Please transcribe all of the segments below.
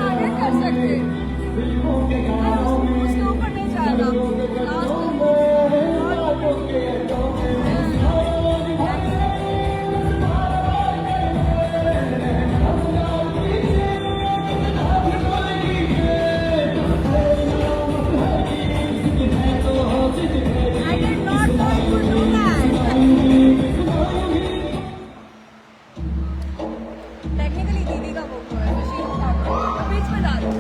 आगे कर सकते उसके ऊपर नहीं जाना I did not want to do that. Technically दीदी का वो है तो she knows how to do it. बीच में डालो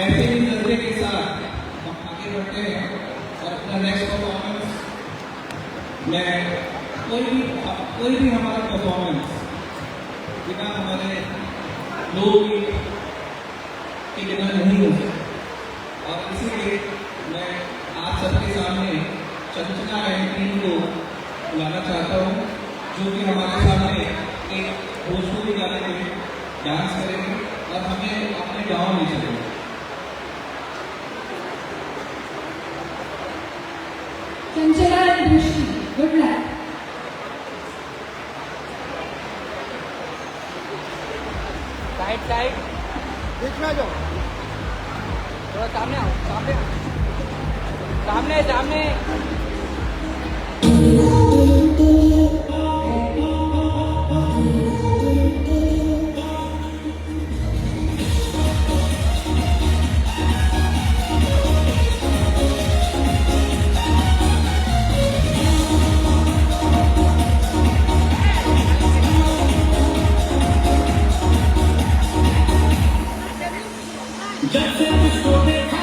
ऐसे ही नजरे के साथ हम आगे बढ़ते हैं और अपना नेक्स्ट परफॉर्मेंस में कोई भी हमारा परफॉर्मेंस बिना हमारे लोग के बिना नहीं हो सकता और इसीलिए मैं आप सबके सामने चंचला टीम को बुलाना चाहता हूँ जो कि हमारे सामने एक भोजपुरी गाने में डांस करेंगे और हमें अपने गाँव ले चलेंगे। Chanchala and Drishti, good luck. Side side बीच में जाओ, थोड़ा सामने आओ, सामने सामने सामने जब से तुझको देखा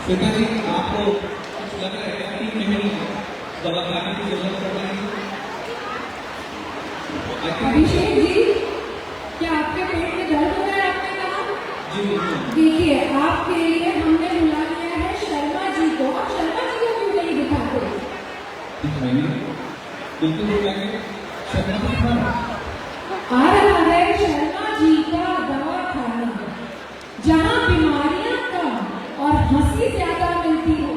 श्वेता जी, आपको कुछ लग रहा है क्या कि कहीं दवा खाने की जरूरत पड़ रही है? अभिषेक जी, क्या आपके पेट में दर्द हो रहा है? आपने कहा जी बिल्कुल। देखिए, आपके लिए हमने बुला लिया है शर्मा जी को। आप शर्मा जी को क्यों नहीं दिखाते? दिखाइए, बिल्कुल दिखाइए। शर्मा जी कहाँ? आ रहा है शर्मा जी का दवाखाना, जहाँ बीमारियां कम और हंसी ज्यादा मिलती हो,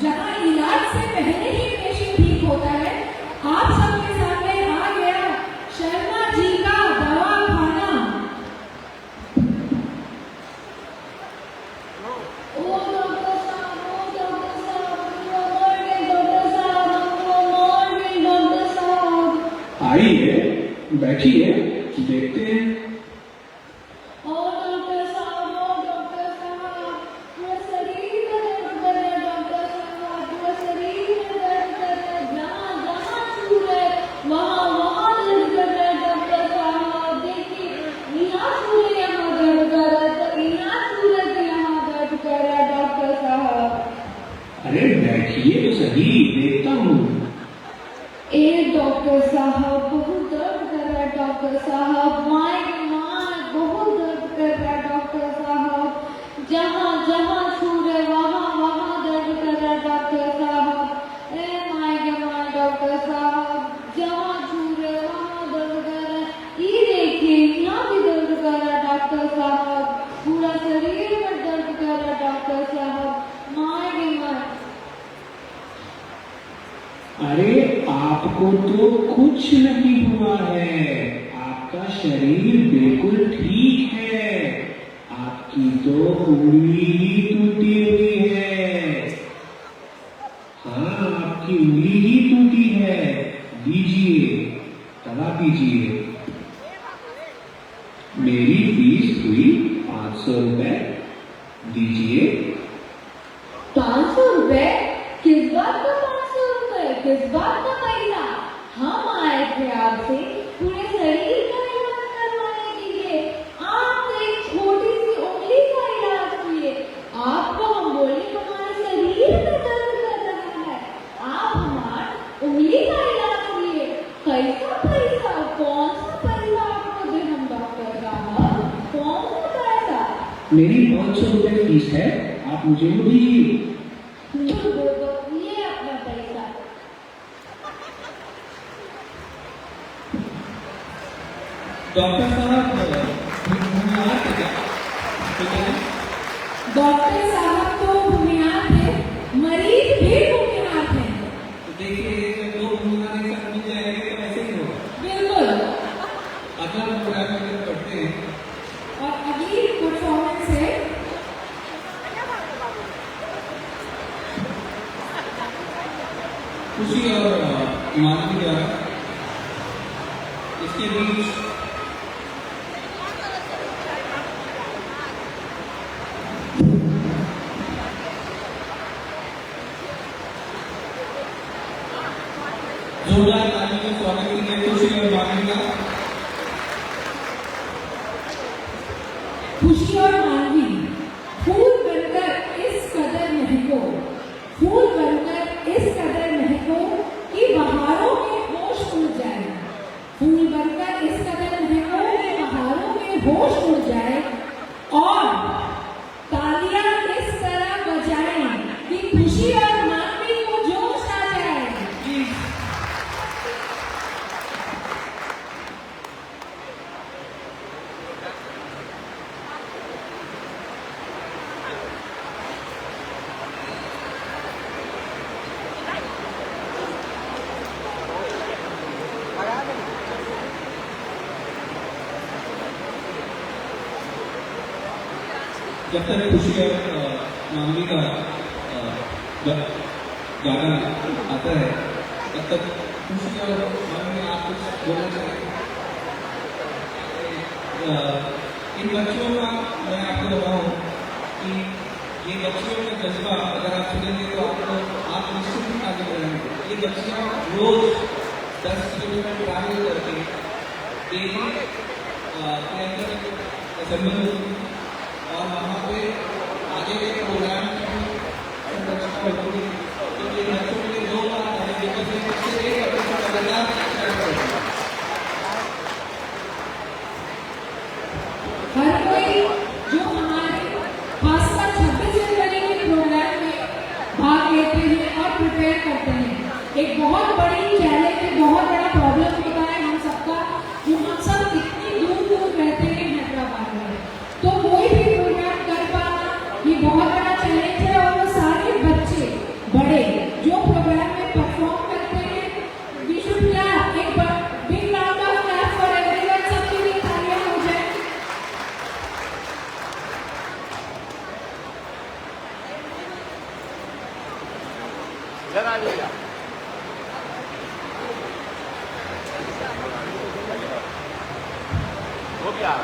जहाँ इलाज से पहले ही पेशेंट ठीक होता है। आप सबके सामने आ गया शर्मा जी का दवाखाना। ओ डॉक्टर साहब, ओ डॉक्टर साहब, गुड मॉर्निंग डॉक्टर साहब, गुड मॉर्निंग डॉक्टर साहब। आइए, बैठिए, देखते हैं। ओ डॉक्टर साहब, ओ डॉक्टर साहब, पूरा शरीर में दर्द कर रहा है डॉक्टर साहब, पूरा शरीर में दर्द कर रहा है, जहाँ जहाँ छू रहे वहाँ वहाँ दर्द कर रहा है डॉक्टर साहब। देखिए, यहाँ छू रहे यहाँ दर्द कर रहा है, तो यहाँ छू रहे तो यहाँ दर्द कर रहा है डॉक्टर साहब। अरे बैठिए तो सही, देखता हूँ। ए डॉक्टर साहब, बहुत दर्द कर रहा है डॉक्टर साहब, माय बहुत दर्द कर रहा है डॉक्टर साहब, जहाँ जहाँ छू रहे वहाँ वहाँ दर्द कर रहा है डॉक्टर साहब। ए माय डॉक्टर साहब, जहाँ छू रहे वहाँ दर्द कर रहा है। ये देखिए, यहाँ भी दर्द कर रहा है डॉक्टर साहब, पूरा शरीर में दर्द कर रहा है डॉक्टर साहब, माय। अरे आपको तो कुछ नहीं हुआ है, आपका शरीर बिल्कुल ठीक है, आपकी तो उंगली ही टूटी हुई है। हाँ, आपकी उंगली ही टूटी है। लीजिए, दवा पीजिए। मेरी फीस हुई 500 रुपए, दीजिए। 500 रुपए? किस बात का 500 रुपए? किस बात का पैसा? हम आए थे आपसे पूरे शरीर का इलाज करवाने के लिए। आप तो एक छोटी सी उंगली का इलाज किए। आपको हम बोले हमारे शरीर में दर्द कर रहा है, आप हमारे उंगली का इलाज किए। कैसा पैसा? कौन सा पैसा आपको दे हम डॉक्टर साहब? कौन सा पैसा? मेरी 500 रुपए फीस है, आप मुझे वो दीजिए। ये अपना पैसा। डॉक्टर साहब, डॉक्टर साहब तो भूमिहार थे, मरीज भी भूमिहार थे। तो देखिए, जब दो भूमिहार एक साथ मिल जाएंगे तो ऐसे ही होगा। बिल्कुल। अगला प्रोग्राम में पढ़ते हैं। और अगली परफॉर्मेंस है खुशी और मानवी द्वारा। इसके बीच जोरदार ताली में स्वागत कीजिए खुशी और मानवी का। खुशी और मानवी फूल बनकर इस कदर महको, फूल बनकर इस कदर महको कि बहारों में होश उड़ जाए। फूल बनकर इस कदर महको कि बहारों में होश उड़ जाए, और तालियां इस तरह बजाएं कि खुशी और मानवी को जोश आ जाए। जब तक खुशी और मानवी का गाना आता है, तब तक खुशी और मानवी आप कुछ बोलना चाहेंगे? इन बच्चों का मैं आपको बताऊं कि ये बच्चियों का जज्बा अगर आप सुनेंगे तो आप निश्चित ही आगे बढ़ेंगे। ये बच्चियां रोज 10 किलोमीटर ट्रैवल करके डेली असेंबली होती है और वहाँ पे आगे के प्रोग्राम क्योंकि बच्चों के लिए 2 बार एक एपिसोड लगातार शेयर करेंगे। हर कोई जो हमारे खासकर 26 जनवरी के प्रोग्राम में भाग लेते हैं और प्रिपेयर करते हैं। एक बहुत बड़ी चैलेंज, एक बहुत बड़ा प्रॉब्लम होता है हम सबका, जो हम सब इतनी दूर दूर रहते हैं हैदराबाद में, तो कोई भी प्रोग्राम कर पाना ये बहुत बड़ा चैलेंज है। और वो सारे बच्चे बड़े जो प्रोग्राम में परफॉर्म करते हैं, वी शुड क्लैप, एक big round of clap for everyone. सबके लिए तालियां हो जाए। इधर आ जाइएगा। हो गया।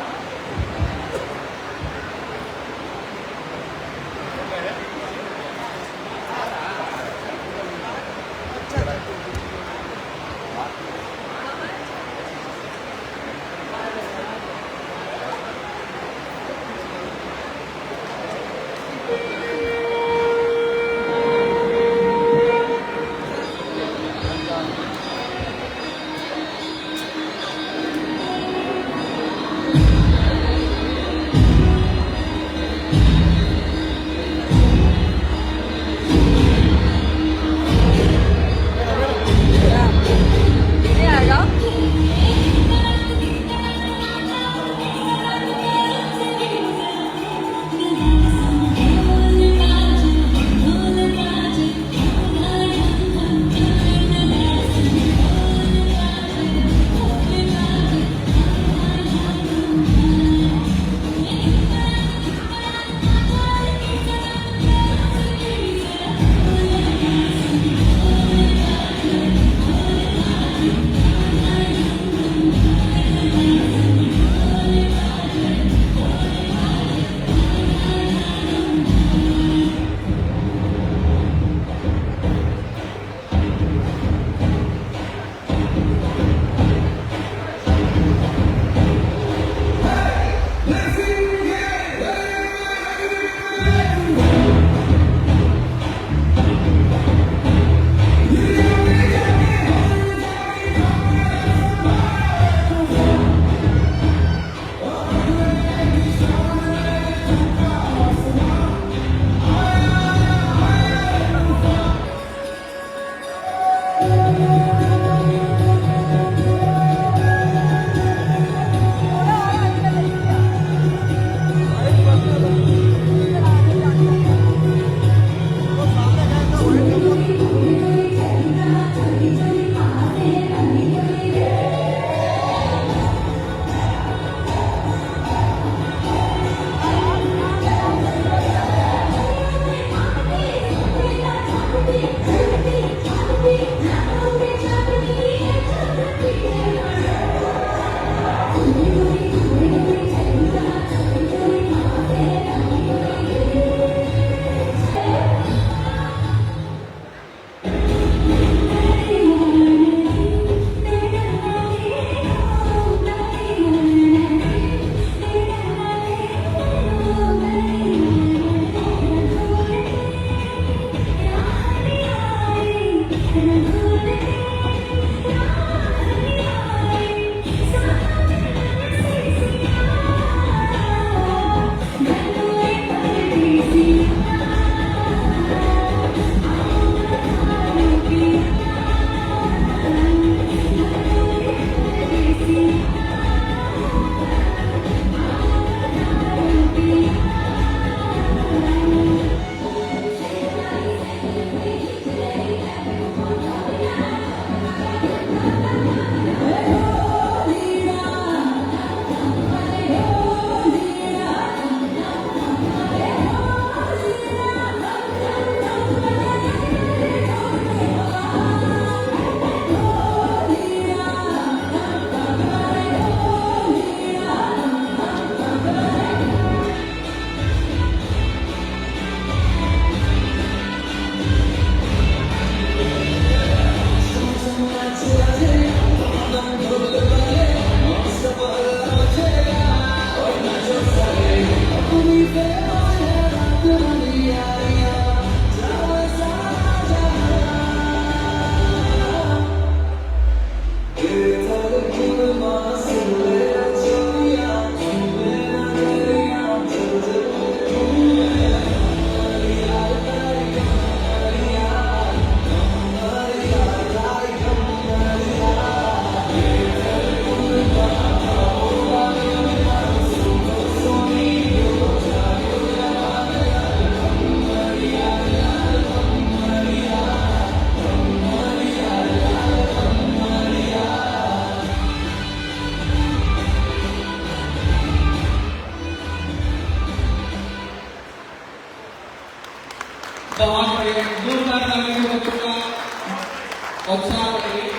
उत्साह बढ़ाइए।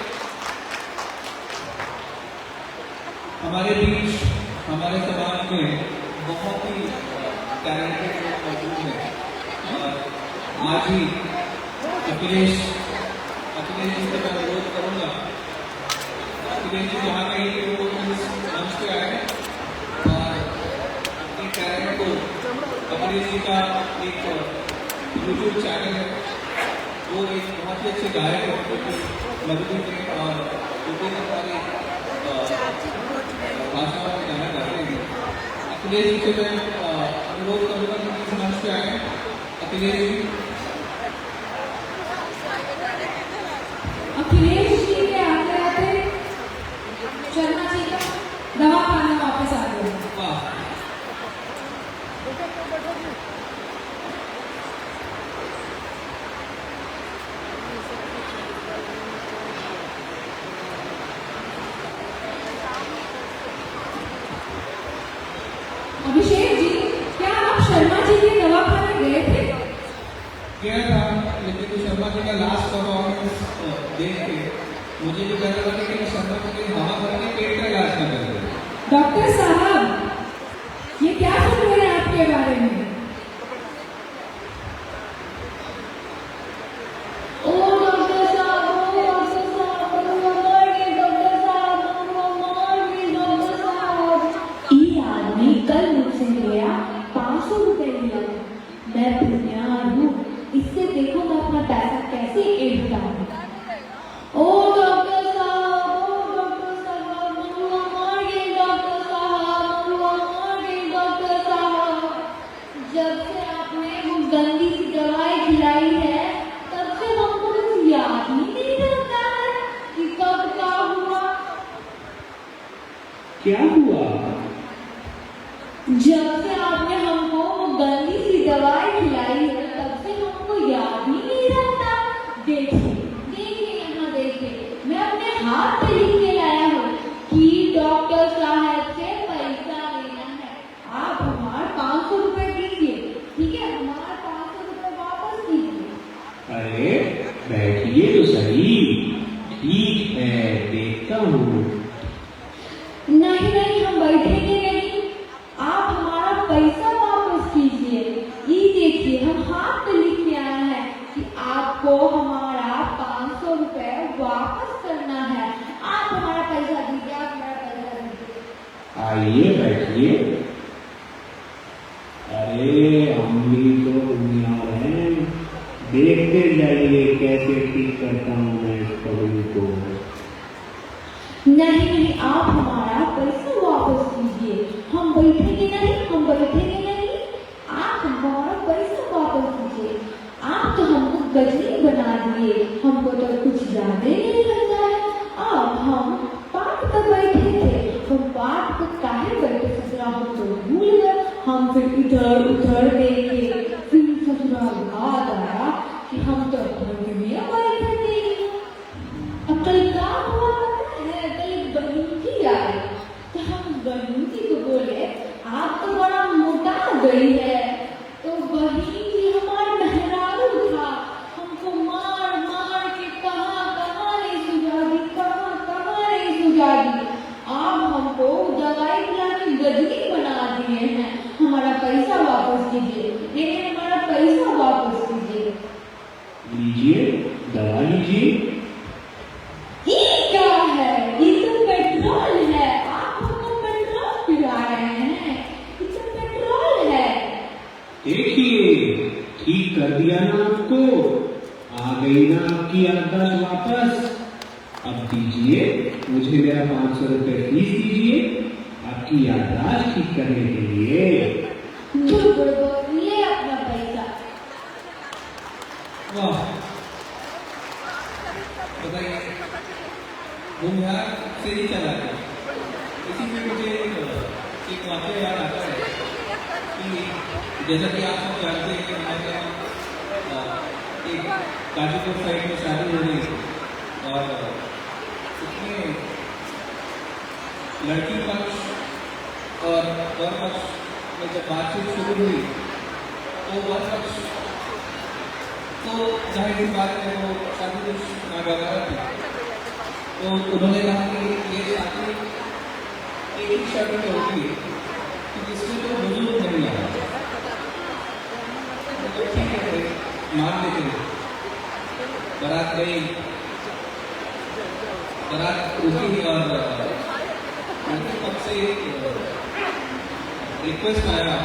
हमारे बीच, हमारे समाज में बहुत ही टैलेंटेड लोग मौजूद हैं और आज ही अखिलेश जी से मैं अनुरोध करूंगा, अखिलेश जी जहाँ कहीं कि वो इस मंच पे आए और अपने टैलेंट को, अखिलेश जी का एक यूट्यूब चैनल है, वो एक बहुत ही अच्छे गायक है क्योंकि मधुबनी में और यूपी में हमारी भाषाओं में गाना गाते हैं। अखिलेश जी से मैं अनुरोध करूँगा कि इस मंच पे आए। अखिलेश जी, अखिलेश जी के आते आते शर्मा जी का दवा खाना वापस आ गया। वाह, अभिषेक जी, क्या आप शर्मा जी के दवा खाने गए थे? गया था, लेकिन शर्मा जी का लास्ट परफॉर्मेंस देख के मुझे भी डर लगा कि शर्मा जी की हवा भर के पेट का इलाज न कर दे। डॉक्टर साहब, ये क्या सुन रहे हैं आपके बारे में? ओ डॉक्टर साहब, ओ डॉक्टर साहब, वो मर गए डॉक्टर साहब, वो मर गए डॉक्टर साहब। ये आदमी कल मुझसे लिया 500 रुपए लिया। मैं बुनियाद हूँ, इससे देखो मैं अपना पैसा कैसे एड़ता हूँ। ओ डॉक्टर साहब, ओ डॉक्टर साहब, मरुआ मर गई डॉक्टर साहब, मरुआ मर गई डॉक्टर साहब। जब से आपने वो गंदी सी दवाई खिलाई है, तब से हमको कुछ याद ही नहीं रहता है कि कब क्या हुआ। क्या हुआ? जब से आपने हमको वो गंदी सी दवाई खिलाई है, तब से हमको याद ही नहीं रहता। देखिए देखिए यहाँ देखिए, मैं अपने हाथ पे लिख के लाया हूँ कि डॉक्टर साहब से पैसा लेना है। आप हमारे 500 रुपए दीजिए, ठीक है? हमारे 500 रुपए वापस दीजिए। अरे बैठिए तो सही। ठीक है, देखता हूँ। नहीं नहीं, हम बैठेंगे नहीं, आप हमारा पैसा वापस कीजिए। ये देखिए, हम हाथ पे लिख के आए हैं कि आपको हमारा 500 रुपए वापस करना है। आप हमारा पैसा दीजिए, आप हमारा पैसा दीजिए। आइए बैठिए। अरे अम्मी तो दुनिया है, देखते जाइए कैसे ठीक करता हूँ मैं इस पगड़ी को। नहीं नहीं, आप हमारा पैसा वापस कीजिए। हम बैठेंगे नहीं, हम बैठेंगे नहीं, आप हमारा पैसा वापस कीजिए। आप तो हमको गजनी बना दिए, हमको तो कुछ याद ही नहीं रहता है। अब हम पाठ पर बैठे थे, हम पाठ पर काहे बैठे ससुरा, हम तो भूल गए। हम फिर इधर उधर देखे, फिर ससुरा याद आया कि हम तो घर में बैठे थे। अब कल क्या हुआ है? कल बहूजी आई, तो हम बहूजी को बोले आप तो बड़ा मोटा गई है। तो वही जी हमारा मेहरारू था, हमको मार मार के कहाँ नहीं सुझा दी, कहाँ नहीं सुझा दी। आप हमको दवाई खिला के गजनी बना दिए हैं। हमारा पैसा वापस कीजिए, लेकिन हमारा पैसा वापस कीजिए। लीजिए, दवा लीजिए। ये क्या है? ये तो पेट्रोल है। आप हमको पेट्रोल पिला रहे हैं, ये तो पेट्रोल है। देखिए, ठीक कर दिया ना आपको। आ गई ना आपकी याददाश्त वापस। अब दीजिए मुझे मेरा 500 रुपए फीस दीजिए आपकी याददाश्त ठीक करने के लिए। झूठ बोलो, ये अपना पैसा। वाह, बताइए, बुनियाद से ही चला गया। इसी में मुझे एक वाक्य याद आता है कि जैसा कि आप सब जानते हैं कि हमारे यहाँ एक गाजीपुर साइड में शादी हो रही थी और उसमें लड़की पक्ष और वर पक्ष में जब बातचीत शुरू हुई तो वर पक्ष तो जाहिर सी बात है वो शादी कुछ वगैरह थी, तो उन्होंने कहा कि ये शादी एक ही शर्त में होगी कि जिसमें तो बुजुर्ग नहीं आया। तो ठीक है, मान लेते हैं। बारात गई, बारात रुकी और लड़के पक्ष से रिक्वेस्ट आया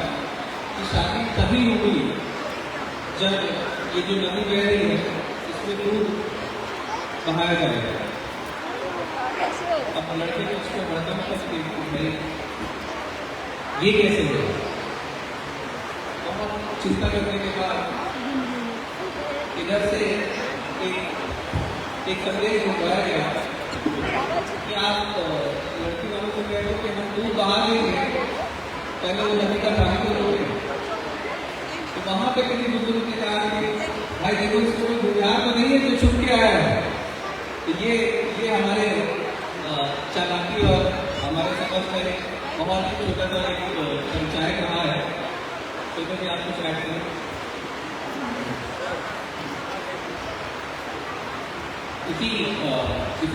कि शादी तभी होगी जब ये जो नदी बह रही है इसमें दूध बहाया जाएगा। अब लड़के को उसको हरदम तक भाई ये कैसे होगा। बहुत चिंता करने के बाद इधर से एक संदेश भिजवाया गया कि आप लड़की वालों को कह दो कि हम दूध बहा लेंगे, पहले वो नदी का पानी को रोके। तो वहां पे किसी बुजुर्ग ने कहा कि भाई देखो इसको कोई बुनियाद तो नहीं है जो छुप के आया है। तो ये हमारे चालाकी और हमारे समझ में बहुत ही छोटा सा एक परिचय रहा है। तो भी आप कुछ ऐड करें। इसी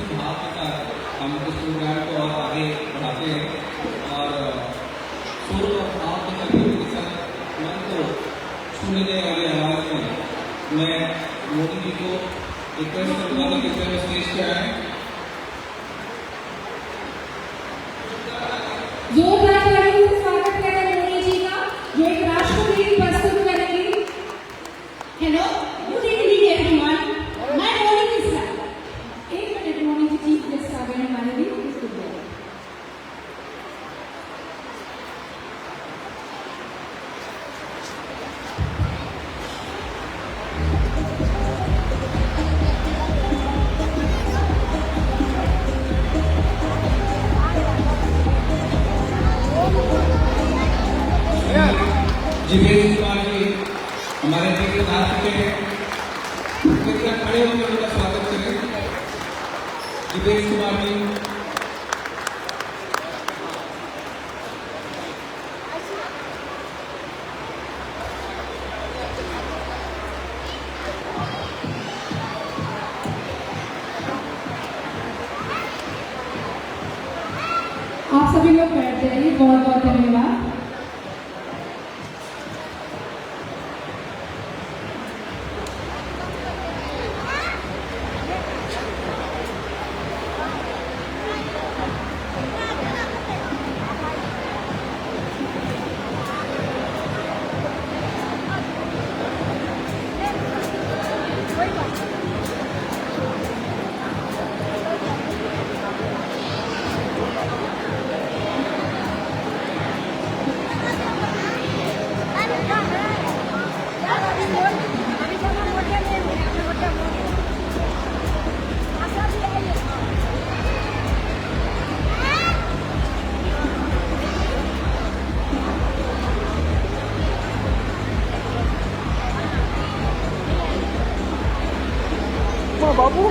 भाव के साथ हम इस प्रोग्राम को और आगे बढ़ाते हैं और सुर और भाव के साथ मन को छूने वाली आवाज में मैं मोदी जी को रिक्वेस्ट करूँगा कि स्टेज पे आए। जोरदार तालियों से स्वागत करें मोदी जी का, जो एक राष्ट्रगीत प्रस्तुत करेंगी। हेलो, गुड इवनिंग एवरीवन, मैं मोदी मिश्रा। एक minute, Modi ji chief guest आ गए हमारे लिए। जिवेश कुमार जी हमारे देश के राष्ट्र के कृपया खड़े होकर उनका स्वागत करें। जिवेश कुमार जी आप सभी लोग बैठते रहिए। बहुत बहुत धन्यवाद। बाबू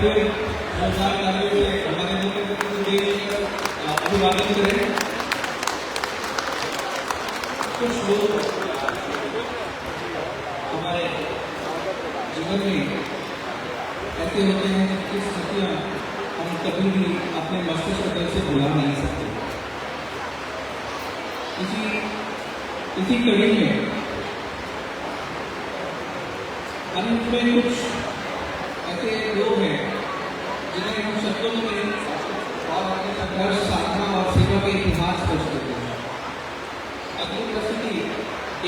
फिर जोरदार तालियों से हमारे मुख्यमंत्री को अभिवादन करें। कुछ लोग हमारे जीवन में ऐसे होते हैं जिनकी स्थितियां हम कभी भी अपने मस्तिष्क से भुला नहीं सकते। इसी कड़ी में अंत में कुछ ऐसे लोग हैं जिन्हें हम शब्दों में और अपने संघर्ष, साधना और सेवा के इतिहास कर सकते हैं। अगली प्रस्तुति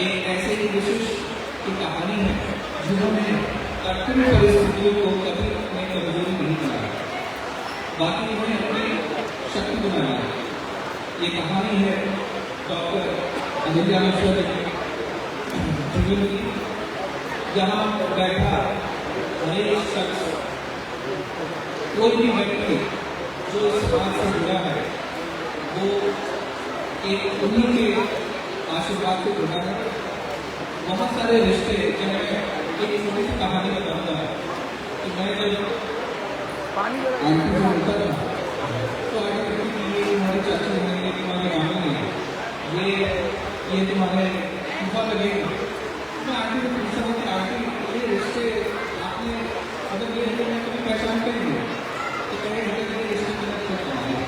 एक ऐसे ही विशिष्ट की कहानी है जिन्होंने कठिन परिस्थितियों को कभी अपने कमजोरी नहीं बनाया, बाकी उन्हें अपनी शक्ति बनाया। ये कहानी है डॉक्टर अहिल्यानंद जीवन की, जहाँ बैठा हरेक शख्स, कोई भी व्यक्ति जो इस समाज से जुड़ा है वो एक उन्हीं के आशीर्वाद से जुड़ा है। बहुत सारे रिश्ते जिन्हें एक छोटी सी कहानी बताऊंगा कि मैं जब आंटी से मिलता था तो आगे कहती कि ये तुम्हारी चाची है, ये तुम्हारी मामी है, ये तुम्हारे फूफा लगेगा। मैं आंटी से पूछता हूँ कि आंटी ये रिश्ते आपने मतलब ये रिश्ते में कभी पहचान करेंगे तो कहीं ये रिश्ते में नहीं।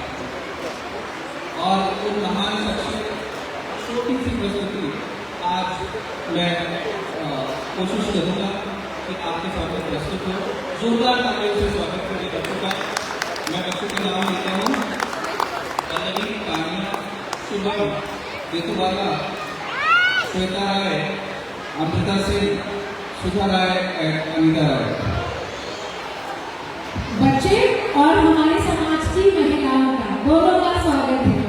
और उन महान शख्स की छोटी सी प्रस्तुति आज मैं कोशिश करूंगा कि आपके सामने प्रस्तुत हो। जोरदार तालियों से स्वागत करें बच्चों का। मैं बच्चों के नाम लेता हूँ: पल्लवी, तानिया, शुभम, ऋतुबाला, श्वेता राय, अमृता सिंह, सुधा राय, अनिता राय। बच्चे और हमारे समाज की महिलाओं का दोनों का स्वागत है।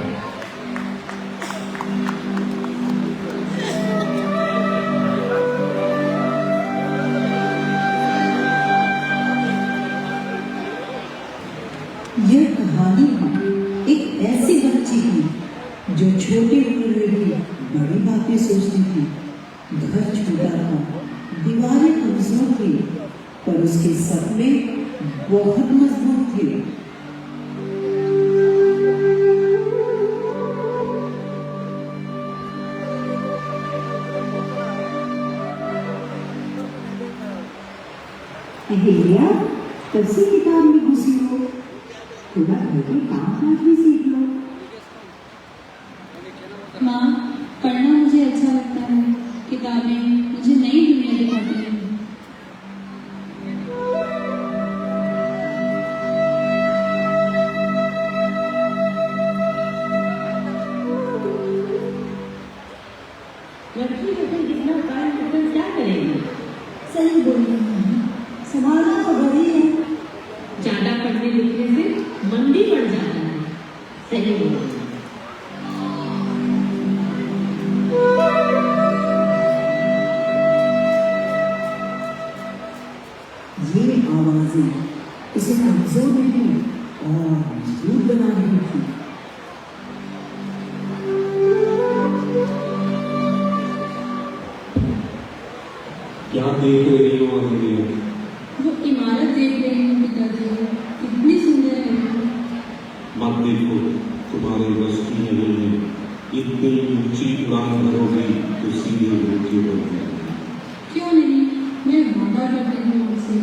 यह कहानी एक ऐसी बच्ची की जो छोटी उम्र में भी बड़ी बातें सोचती थी। घर छोटा था, दीवारें कमजोर थी, पर उसके सपने बहुत मजबूत थे। अहिल्या, कब से किताब में घुसी हो? थोड़ा घर के काम काज भी सीख लो। माँ, पढ़ना मुझे अच्छा लगता है। किताबें मुझे नई दुनिया दिखाती हैं। लड़की बच्चे जितना काम करते क्या करेंगे? सही बोल रही हैं। संभालना तो बड़ी है। ज्यादा पढ़ने लिखने से मन भी बढ़ जाता है। सही बोल रही हैं। ये आवाजें इसे कमजोर नहीं और मजबूत बना रही थी। क्या देख रही हो अहिल्या? वो इमारत देख रही हूँ पिताजी, कितनी सुंदर है। मत देखो, तुम्हारे बस की नहीं है। इतनी ऊंची उड़ान भरोगी तो सीधे नीचे बढ़ जाएगी। क्यों नहीं, मैं वादा करती हूँ आपसे,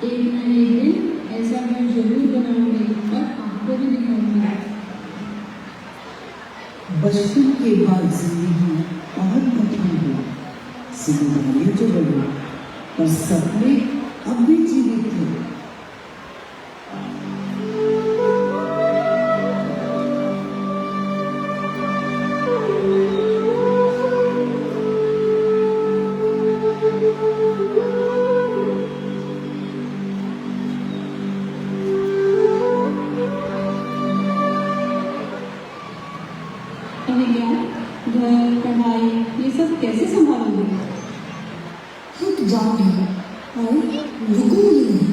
एक न एक दिन ऐसा मैं जरूर बनाऊंगी और आपको भी दिखाऊंगी। बचपन के बाद जिंदगी बहुत कठिन है। जिम्मेदारियां जो बढ़ी, पर सपने अब भी जीवित थे। अहिल्या, घर, पढ़ाई ये सब कैसे संभालोगे? थक जाऊंगी और रुकूंगी नहीं।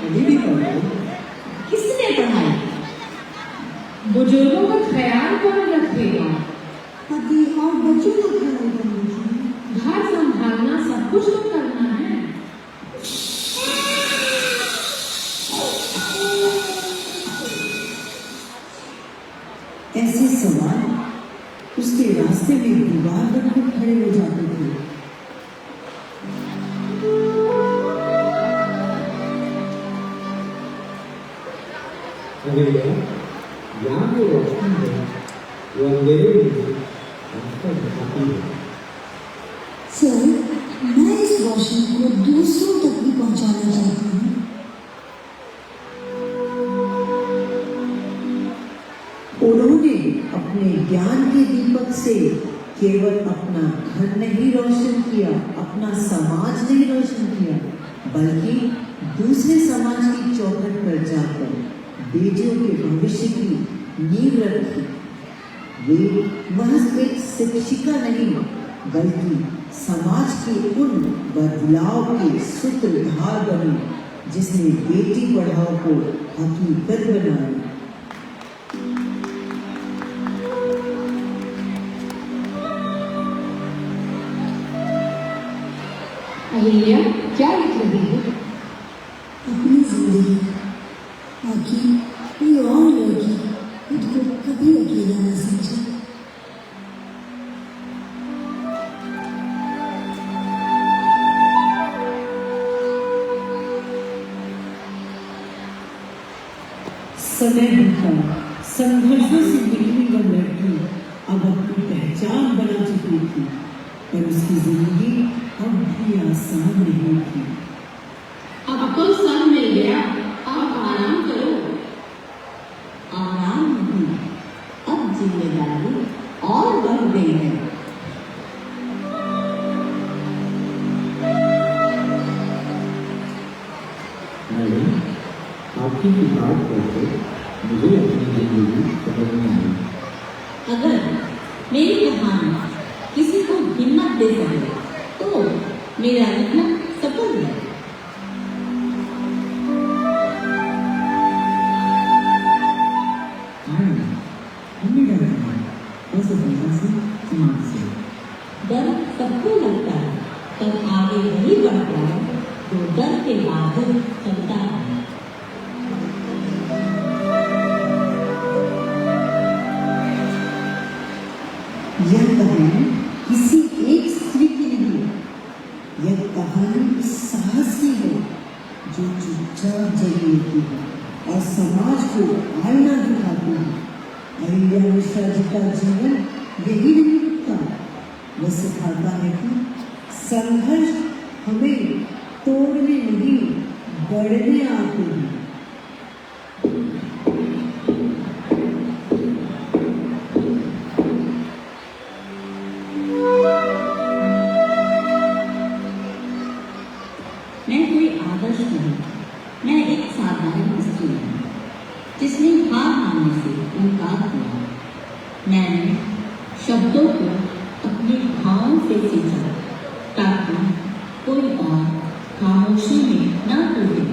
अभी भी पढ़ो। किसने पढ़ाई? बुजुर्गों का ख्याल कौन रखेगा? पति और बच्चों का ख्याल करना। सब कुछ तो करना है। ऐसे सवाल उसके रास्ते में दीवार बनकर खड़े हो जाते थे। अरे यहाँ जो रोशनी है वो अंधेरे में रास्ता दिखाती है। सर, मैं इस रोशनी को दूसरों तक भी पहुंचाना चाहती हूँ। उन्होंने अपने ज्ञान के दीपक से केवल अपना घर नहीं रोशन किया, अपना समाज नहीं रोशन किया, बल्कि दूसरे समाज की चौखट पर जाकर बेटियों के भविष्य की नींव रखी। वे महज एक शिक्षिका नहीं, बल्कि समाज के उन बदलाव के सूत्रधार बनी जिसने बेटी पढ़ाओ को हकीकत बनाया। अहिल्या क्या लिख रही है? अपनी जिंदगी, ताकि कोई और लड़की खुद को कभी अकेला न समझे। समय बीता, संघर्षों से निकली वह लड़की अब अपनी पहचान बना चुकी थी, पर उसकी जिंदगी अब भी आसान नहीं थी। अब तो सब मिल गया, अब आराम करो। आराम नहीं, अब जिम्मेदारी और बढ़ गई है। मैडम, आपकी किताब पढ़कर मुझे अपनी जिंदगी समझ में आई। अगर मेरी कहानी किसी को हिम्मत दे सके तो मेरा लिखना सफल है। डर सबको लगता है, तब आगे वही बढ़ता है जो डर के बाद चलता है। यह कहानी किसी एक स्त्री की नहीं है, यह कहानी साहस की है जो चुपचाप जगी होती है और समाज को आईना दिखाती है। अहिल्या मिश्रा जी का जीवन यही नहीं रुकता, वह सिखाता है कि संघर्ष हमें तोड़ने नहीं, बढ़ने आते हैं। मैं कोई आदर्श नहीं, मैं एक साधारण स्त्री हूँ जिसने हार मानने से इनकार किया। मैंने शब्दों को अपने भावों से सींचा ताकि कोई और खामोशी में न टूटे।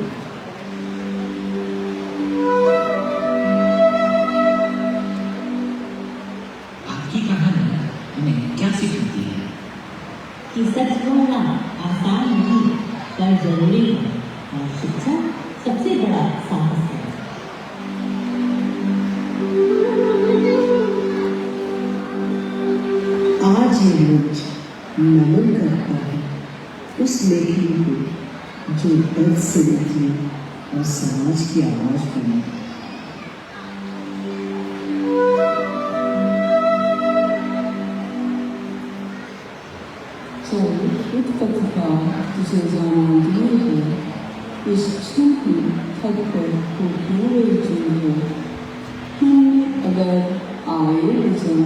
आपकी कहानी हमें क्या सिखाती है? कि सच बोलना आसान नहीं पर जरूरी है और शिक्षा सबसे बड़ा साहस है। आज ये मंच नमन करता है उस लेखनी को जो दर्द से निकली और समाज की आवाज बनी। एक पत्रिका जिसे जाना दूर है, इस क्षण की थक कर को पूरे जीव है। हम अगर आए वचन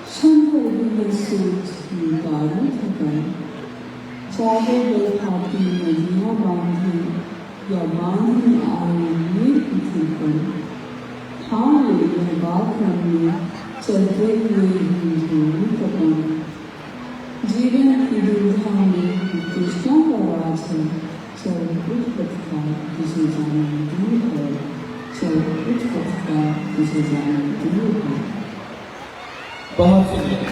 क्षण पर भी सोच की दारू थकन, चाहे बरसाती नदियाँ बांधे या बांधने आए वीर की थिरकन, ठान ले यह बात हमने चलते हुए ही जोड़ी कपन। जीवन की दुविधा में कृष्णा का राज है, चल उठ पथिका जिसे जाने दूर है, चल उठ पथिका जिसे जाने दूर है। बहुत सुंदर।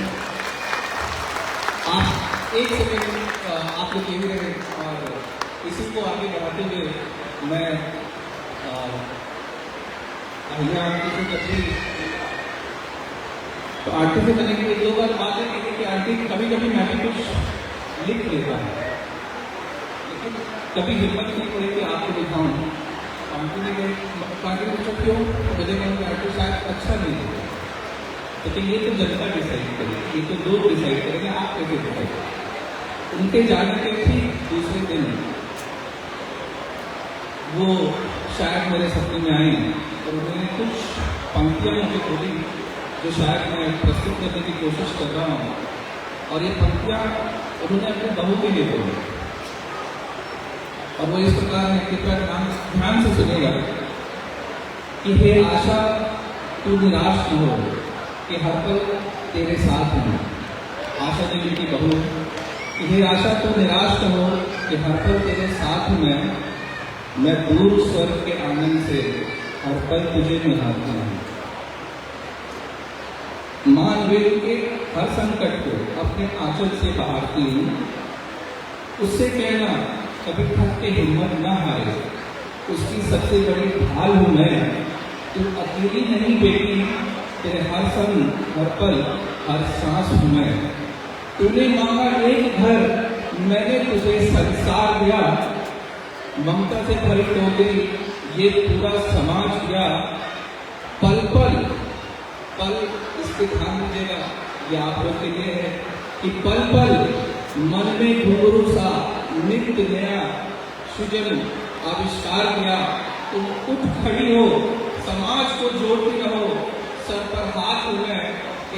आप एक सेकंड आप बातचीत यही रहे और इसी को आगे बढ़ाते हुए मैं अहिया आंटी से कभी तो आंटी से मैंने एक दो बार बात है कि आंटी कभी कभी मैं भी कुछ लिख लेता हूँ, लेकिन कभी हिम्मत नहीं पड़ी कि आपको दिखाऊं। आंटी ने आगे पूछा क्यों, मुझे कहूँगा आंटी शायद अच्छा नहीं है, लेकिन ये तो जनता डिसाइड करेगी, ये तो लोग डिसाइड करेंगे, आप कैसे डिसाइड करेंगे। उनके जाने के ठीक दूसरे दिन वो शायद मेरे सपने में आई और उन्होंने कुछ पंक्तियां मुझे बोली जो शायद मैं प्रस्तुत करने की कोशिश कर रहा हूँ, और ये पंक्तियां उन्होंने अपने बहू के लिए बोली और वो इस प्रकार है, कृपया ध्यान से सुनेगा कि हे आशा तू निराश न हो कि हर पल तेरे साथ हूँ। आशा देवी की बहू कि हे आशा तू निराश न हो कि हर पल तेरे साथ हूँ मैं दूर स्वर्ग के आंगन से हर पल तुझे निहारती हूँ। मानवीय के हर संकट को अपने आंचल से बहारती हूँ। उससे कहना कभी थक के हिम्मत न हारे, उसकी सबसे बड़ी ढाल हूँ मैं। तू अकेली नहीं बेटी, तेरे हर संग हर पल हर सांस हूँ मैं। तूने मांगा एक घर, मैंने तुझे संसार दिया। ममता से भरी टोकरी ये पूरा समाज दिया। पल पल पल, इसके ध्यान दीजिएगा, ये आप लोग के लिए है कि पल पल मन में घुंघरू सा नित्य नया सृजन आविष्कार किया। तुम उठ खड़ी हो, समाज को जोड़ती रहो, सर पर हाथ हुए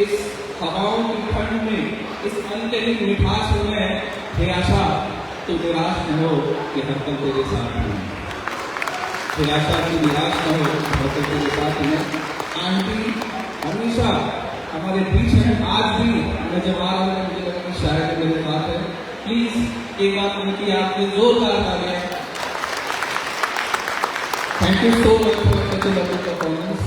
इस हवाओं की ठंड में, इस अंतरिम मिठास में। हे आशा तू निराश न हो कि हर पल तेरे साथ हूँ। हे आशा तू निराश न हो कि हर पल तेरे साथ हूँ। आंटी हमेशा हमारे बीच है, आज भी मैं जब आ रहा हूँ मुझे लगा कि शायद मेरे साथ है। प्लीज एक बात उनकी आपने जोरदार तालियां। Thank you so much for such a lovely performance.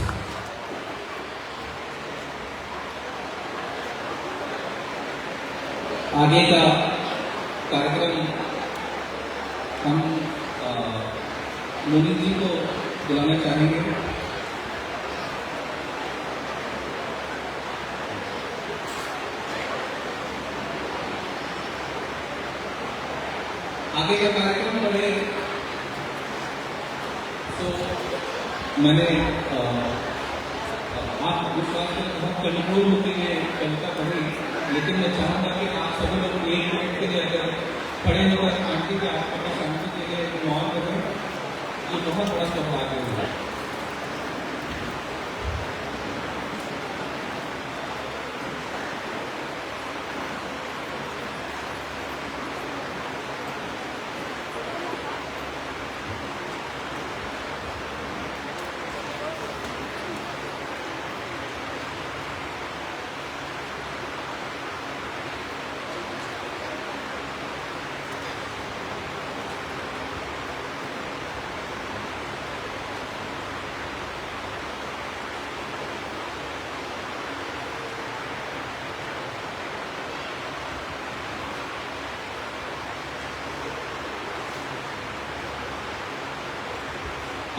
आगे का कार्यक्रम हम मोदी जी को बुलाना चाहेंगे। आगे का कार्यक्रम बढ़े तो मैंने आप विश्वास में बहुत कंट्रोल होती है कविता पढ़ी, लेकिन मैं चाहूँगा कि आप सभी लोग एक मिनट के लिए अगर खड़े होकर आंटी के आसपास शांति के लिए मौन करें, ये बहुत बड़ा सौभाग्य है।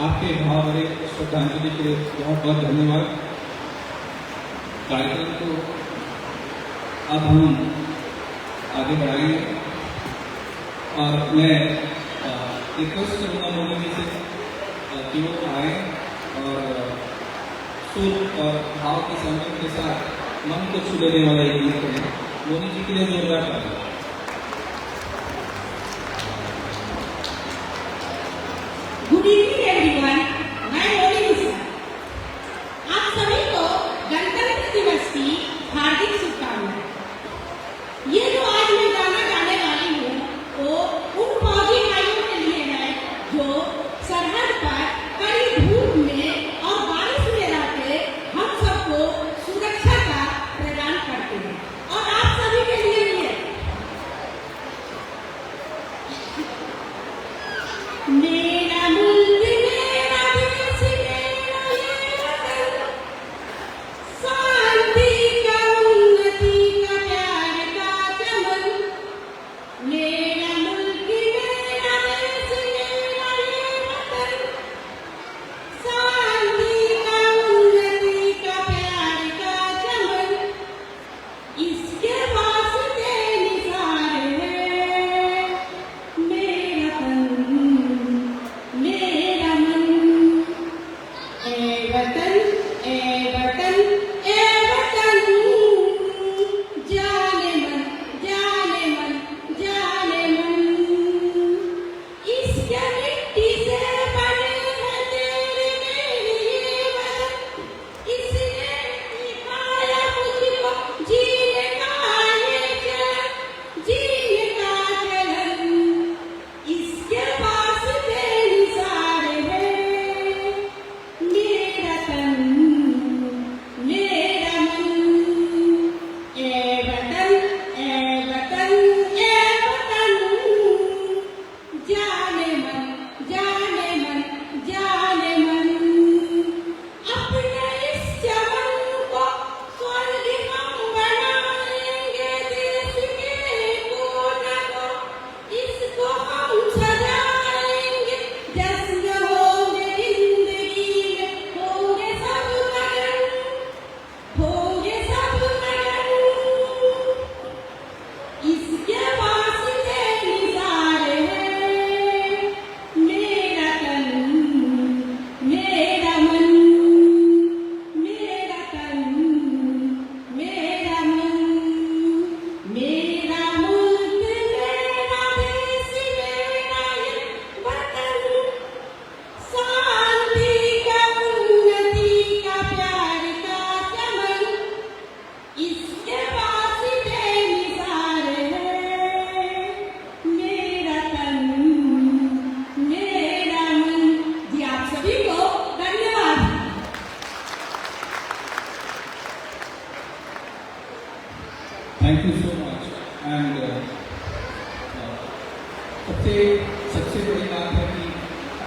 आपके भावभरे श्रद्धांजलि के लिए बहुत बहुत धन्यवाद। कार्यक्रम को अब हम आगे बढ़ाएंगे और मैं रिक्वेस्ट करूँगा मोदी जी से कि वो आए और सुर और भाव के संगम के साथ मन को छू लेने वाला एक गीत करें। मोदी जी के लिए जोरदार तालियां। गुड इवनिंग एवरीवन, मैं मोनी मिश्रा। आप सभी को गणतंत्र दिवस की हार्दिक शुभकामनाएं। ये जो आज मैं गाना गाने वाली हूँ वो उन फौजी भाइयों के लिए है जो सरहद पर कड़ी धूप में और बारिश में रहकर हम सबको सुरक्षा का प्रदान करते हैं, और आप सभी के लिए भी है। मेरा मुल्क मेरा देश मेरा ये वतन, शांति का उन्नति का प्यार का चमन। मेरा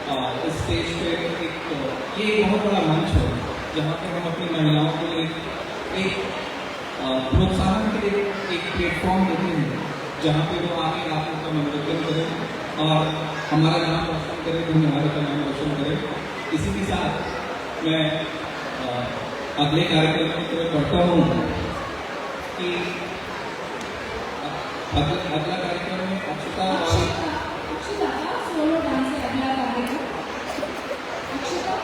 इस स्टेज पे ये एक बहुत बड़ा मंच है जहाँ पे हम अपनी महिलाओं के लिए एक प्रोत्साहन के लिए एक प्लेटफॉर्म देते हैं जहाँ पे वो आगे आप उनका मनोरंजन करें और हमारा नाम रोशन करें, दुनिया का नाम रोशन करें। इसी के साथ मैं अगले कार्यक्रम की तरफ बढ़ता हूँ कि अगला कार्यक्रम में अक्षता और अक्षता का सोलो डांस है अगला कार्यक्रम। अक्षता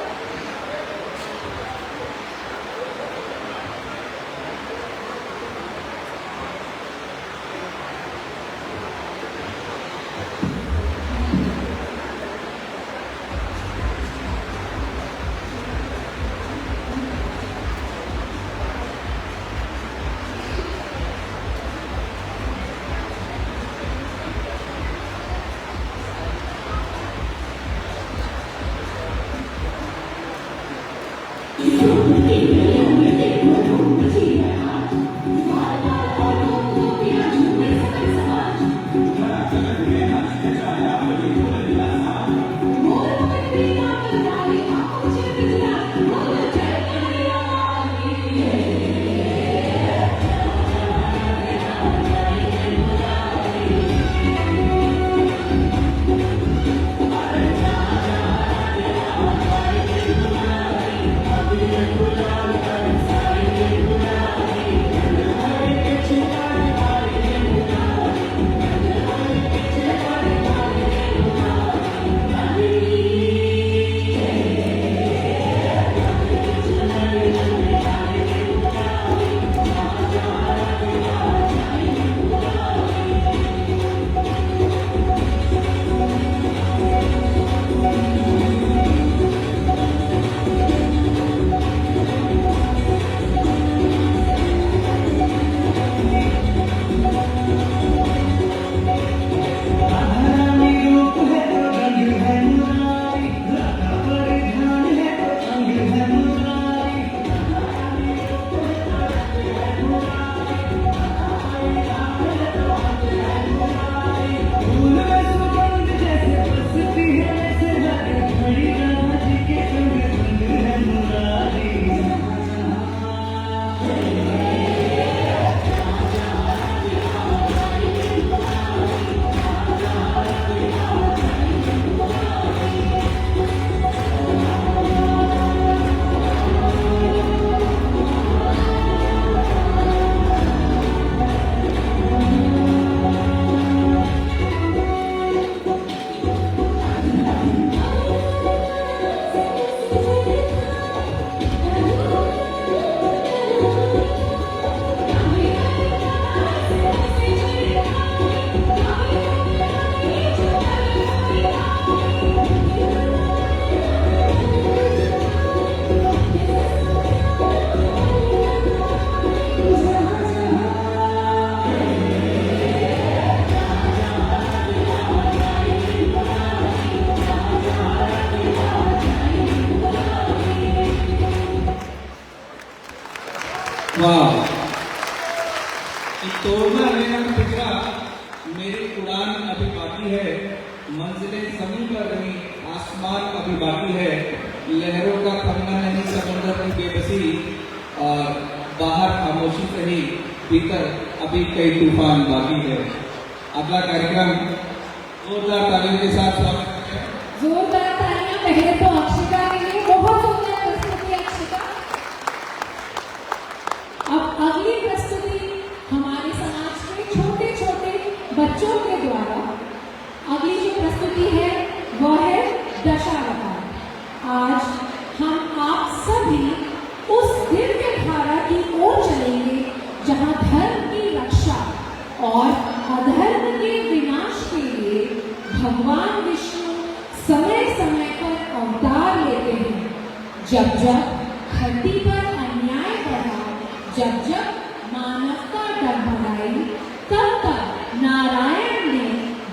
वाह, तोड़ना लेना पिंजरा, मेरी उड़ान अभी बाकी है, मंजिलें जमीन पर रही, आसमान अभी बाकी है, लहरों का थमना नहीं समुद्र की बेबसी, और बाहर खामोशी सही, भीतर अभी कई तूफान बाकी है। अगला कार्यक्रम जोरदार तालियों के साथ स्वागत करते हैं। जोरदार तालियां पहले तो अक्षता के लिए, बहुत सुंदर प्रस्तुति अक्षता। अब अगली प्रस्तुति हमारे समाज के छोटे छोटे बच्चों के द्वारा अगली जो प्रस्तुति है वह है दशावतार। आज हम आप सभी उस दिव्य धारा की ओर चलेंगे जहां धर्म की रक्षा और अधर्म के विनाश के लिए भगवान विष्णु समय समय पर अवतार लेते हैं। जब जब धरती पर अन्याय बढ़ा, जब जब मानवता डगमगाई, तब तब नारायण ने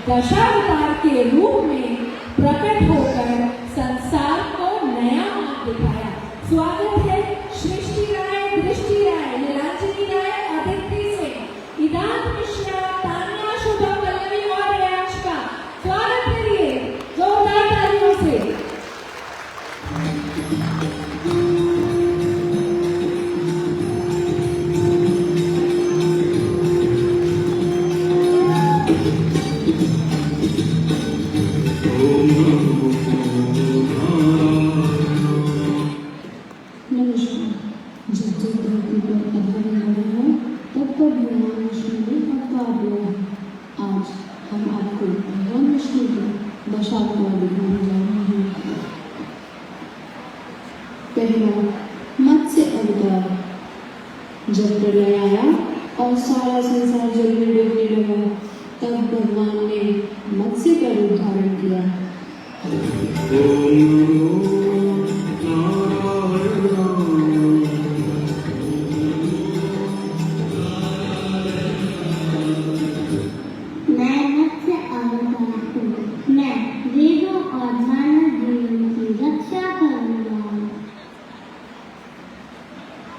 दशावतार के रूप में प्रकट होकर संसार को नया मार्ग दिखाया। स्वागत है सृष्टि राय, दृष्टि राय, नीलांजनी राय, अदिति सिंह, इदान मिश्रा, तान्या, शुभम, पल्लवी और रेयांश का। स्वागत करिए जोरदार तालियों से। पहला मत्स्य अवतार। जब प्रलय आया और सारा संसार जल में डूबने लगा, तब भगवान ने मत्स्य का रूप धारण किया। मैं मत्स्य अवतार हूँ। मैं वेदों और मानव जीवन की रक्षा करूँगा।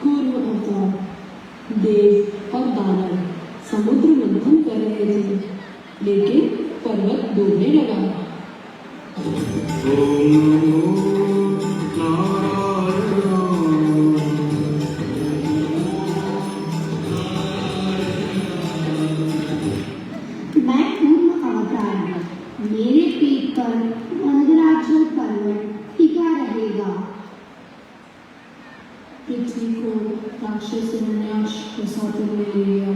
कूर्म अवतार। देव और दानव समुद्र मंथन कर रहे थे, लेकिन पर्वत डूबने लगा। मैं कूर्म अवतार हूँ। मेरे पीठ पर मंदराचल पर्वत टिका रहेगा। पृथ्वी को राक्षसों ने नाश बसाते हुए ले गया।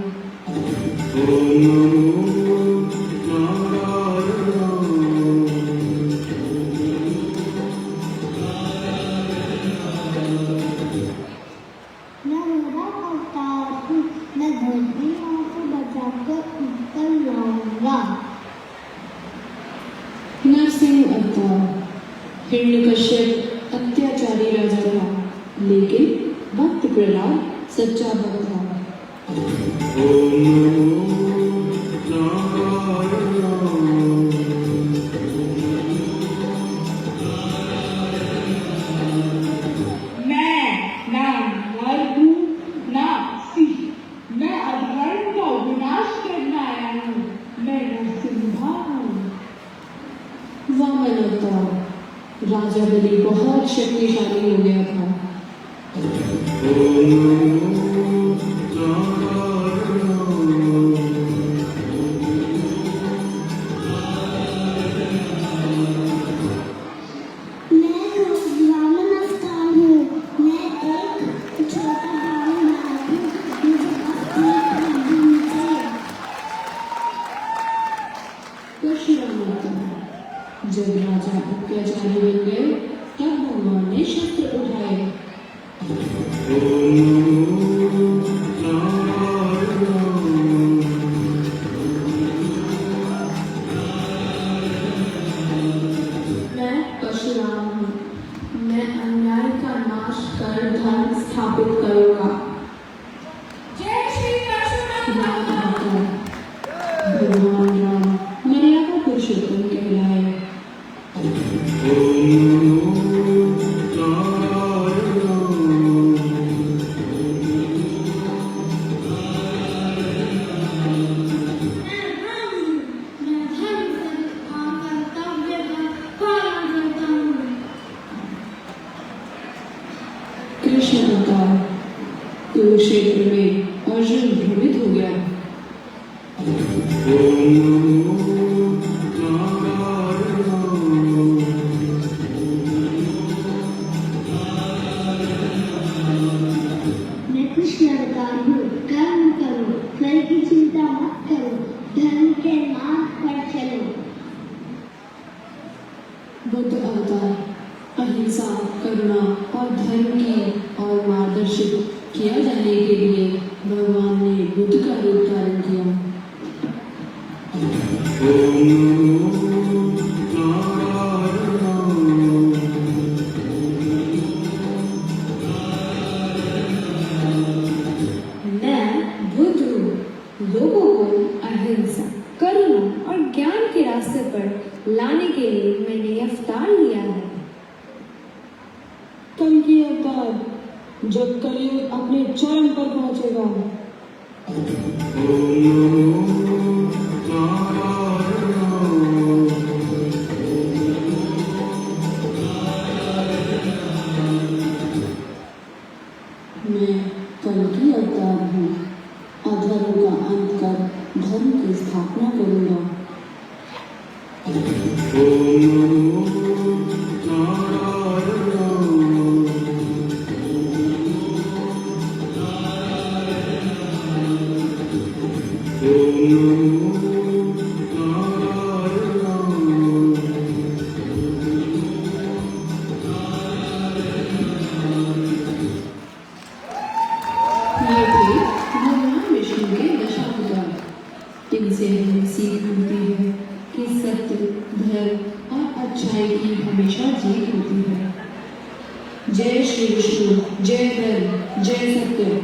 मैं मेरा अवतार हूँ। मैं धरती माँ को बचाकर ऊपर लाऊंगा। नरसिंह अवतार। हिरण्यकश्यप अत्याचारी राजा था, लेकिन भक्त प्रहलाद सच्चा भक्त था। मैं ना नर हूँ ना सिंह। मैं अधर्म का विनाश करने आया हूँ। मैं नरसिम्हा हूँ। वामन अवतार। राजा बलि बहुत शक्तिशाली हो गया था। मैं वामन अवतार हूँ। मैं एक छोटा बालक हूँ। मुझे अपनी प्रभु चाहिए। परशुराम अवतार। जब राजा अत्याचारी बन गए, तब भगवान ने शस्त्र उठाए। मैं परशुराम हूँ। मैं अन्याय का नाश कर धर्म स्थापित करूँगा। जय श्री परशुराम। राम अवतार। भगवान राम मर्यादा पुरुषोत्तम कहलाए। कृष्ण अवतार। कुरुक्षेत्र में अर्जुन भ्रमित हो गया। मैं कृष्ण अवतार हूँ। कर्म करो, फल की चिंता मत करो, धर्म के मार्ग पर चलो। बुद्ध अवतार। अहिंसा, करुणा और धर्म की और मार्गदर्शित किया जाने के लिए भगवान ने बुद्ध का रूप धारण किया। मैं बुद्ध हूँ। लोगों को अहिंसा, करुणा और ज्ञान के रास्ते पर लाने के लिए मैंने अवतार लिया है। कल्कि अवतार। जब कलयुग अपने चरम पर पहुंचेगा, मैं कल्कि अवतार हूँ। अधर्म का अंत कर धर्म की स्थापना करूँगा। ओम जय श्री विष्णु, जय धर्म, जय सत्य।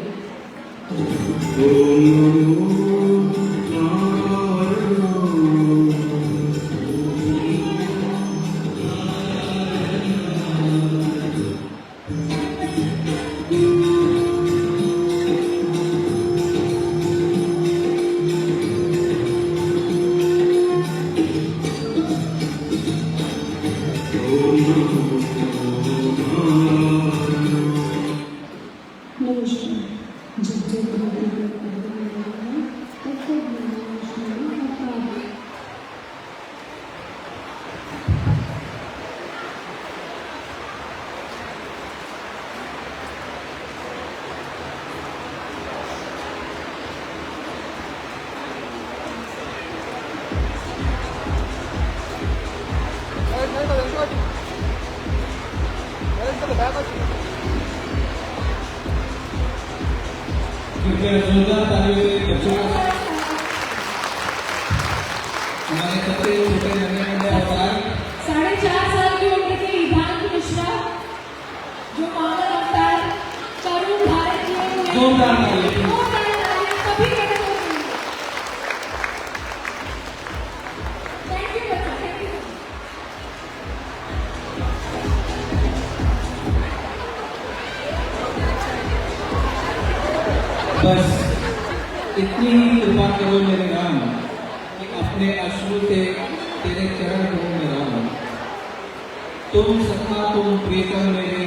कृपया जोरदार तालियों से बच्चों का हमारे सबसे छोटे नन्हे मुन्ने अवतार 4.5 साल की उम्र के ईभान मिश्रा जो मानव अवतार तरुण भारत के जोरदार तालियां सभी के थैंक यू बच्चा, थैंक यू। बस इतनी ही कृपा करो मेरे राम कि अपने अश्रु से तेरे चरण करो मेरा राम। तुम सखा तुम प्रियतम मेरे,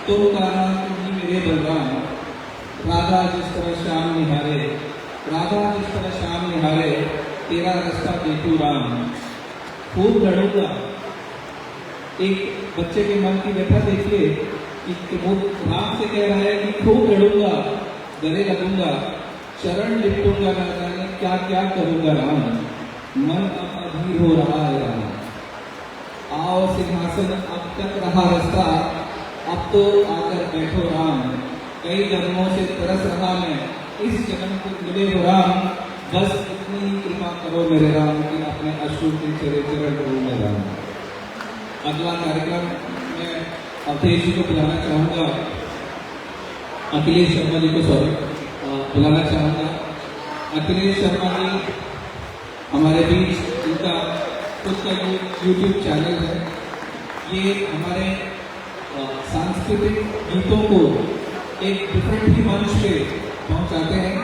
तुम कान्हा तुम ही मेरे बलराम। राधा जिस तरह श्याम निहारे, राधा जिस तरह श्याम निहारे, तेरा रास्ता देखू राम। खूब लड़ूंगा। एक बच्चे के मन की व्यथा देखिए कि वो राम से कह रहा है कि खूब लड़ूंगा, गले लगूंगा, चरण लिपटूंगा, ना जाने क्या क्या करूंगा राम। मन अब अधीर हो रहा है राम। आओ सिंहासन अब तक रहा रास्ता, अब तो आकर बैठो राम। कई जन्मों से तरस रहा मैं, इस जन्म को मिले हो राम। बस इतनी ही कृपा करो मेरे राम कि अपने अश्रु के चरे चरण करो मेरे राम। अगला कार्यक्रम मैं अवधेश जी को बुलाना चाहूंगा, अखिलेश शर्मा जी को बुलाना चाहूँगा। अखिलेश शर्मा जी हमारे बीच, इनका खुद का YouTube चैनल है। ये हमारे सांस्कृतिक गीतों को एक डिफरेंट ही मंच पे पहुंचाते हैं।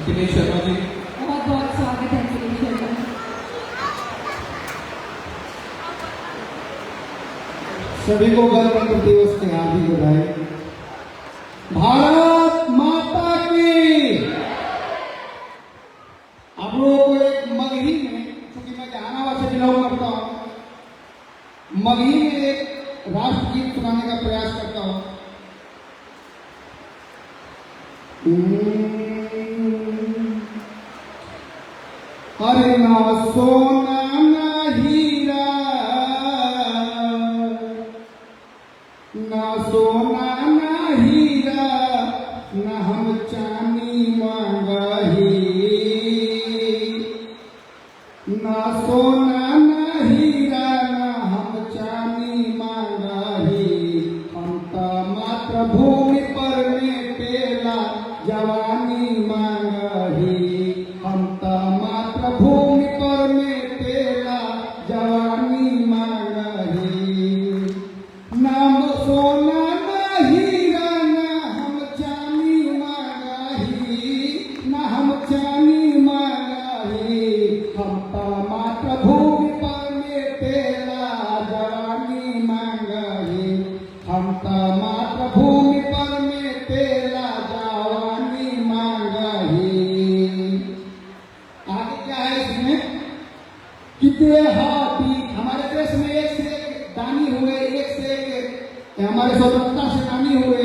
अखिलेश शर्मा जी, बहुत बहुत स्वागत है अखिलेश शर्मा। सभी को गणतंत्र दिवस की हार्दिक बधाई। भारत माता की। आप लोगों को एक मगही में, क्योंकि मैं जहानाबाद से बिलोंग करता हूँ, मगही में एक राष्ट्रगीत सुनाने का प्रयास करता हूँ। अरे ना सोना ना हीरा, ना सोना ना हीरा, ना हम चांदी मांगही। ना सोना ना हीरा, ना हम चांदी मांगही। हम तो मात्र भूमि पर में पेला जवानी मांगही। हम तो मात्र भूमि पर में पेला जवानी मांगही। नाम सोना ना हीरा, ना हम चांदी मांगही। ना हम चांदी मांगही। हम तो मात्र भूमि पर में पेला जवानी मांगही। हम तो मात्र भूमि पर में पेला जवानी मांगही। आगे क्या है इसमें कि देहाती, हमारे देश में एक से एक दानी हुए, एक से एक हमारे स्वतंत्रता सेनानी हुए।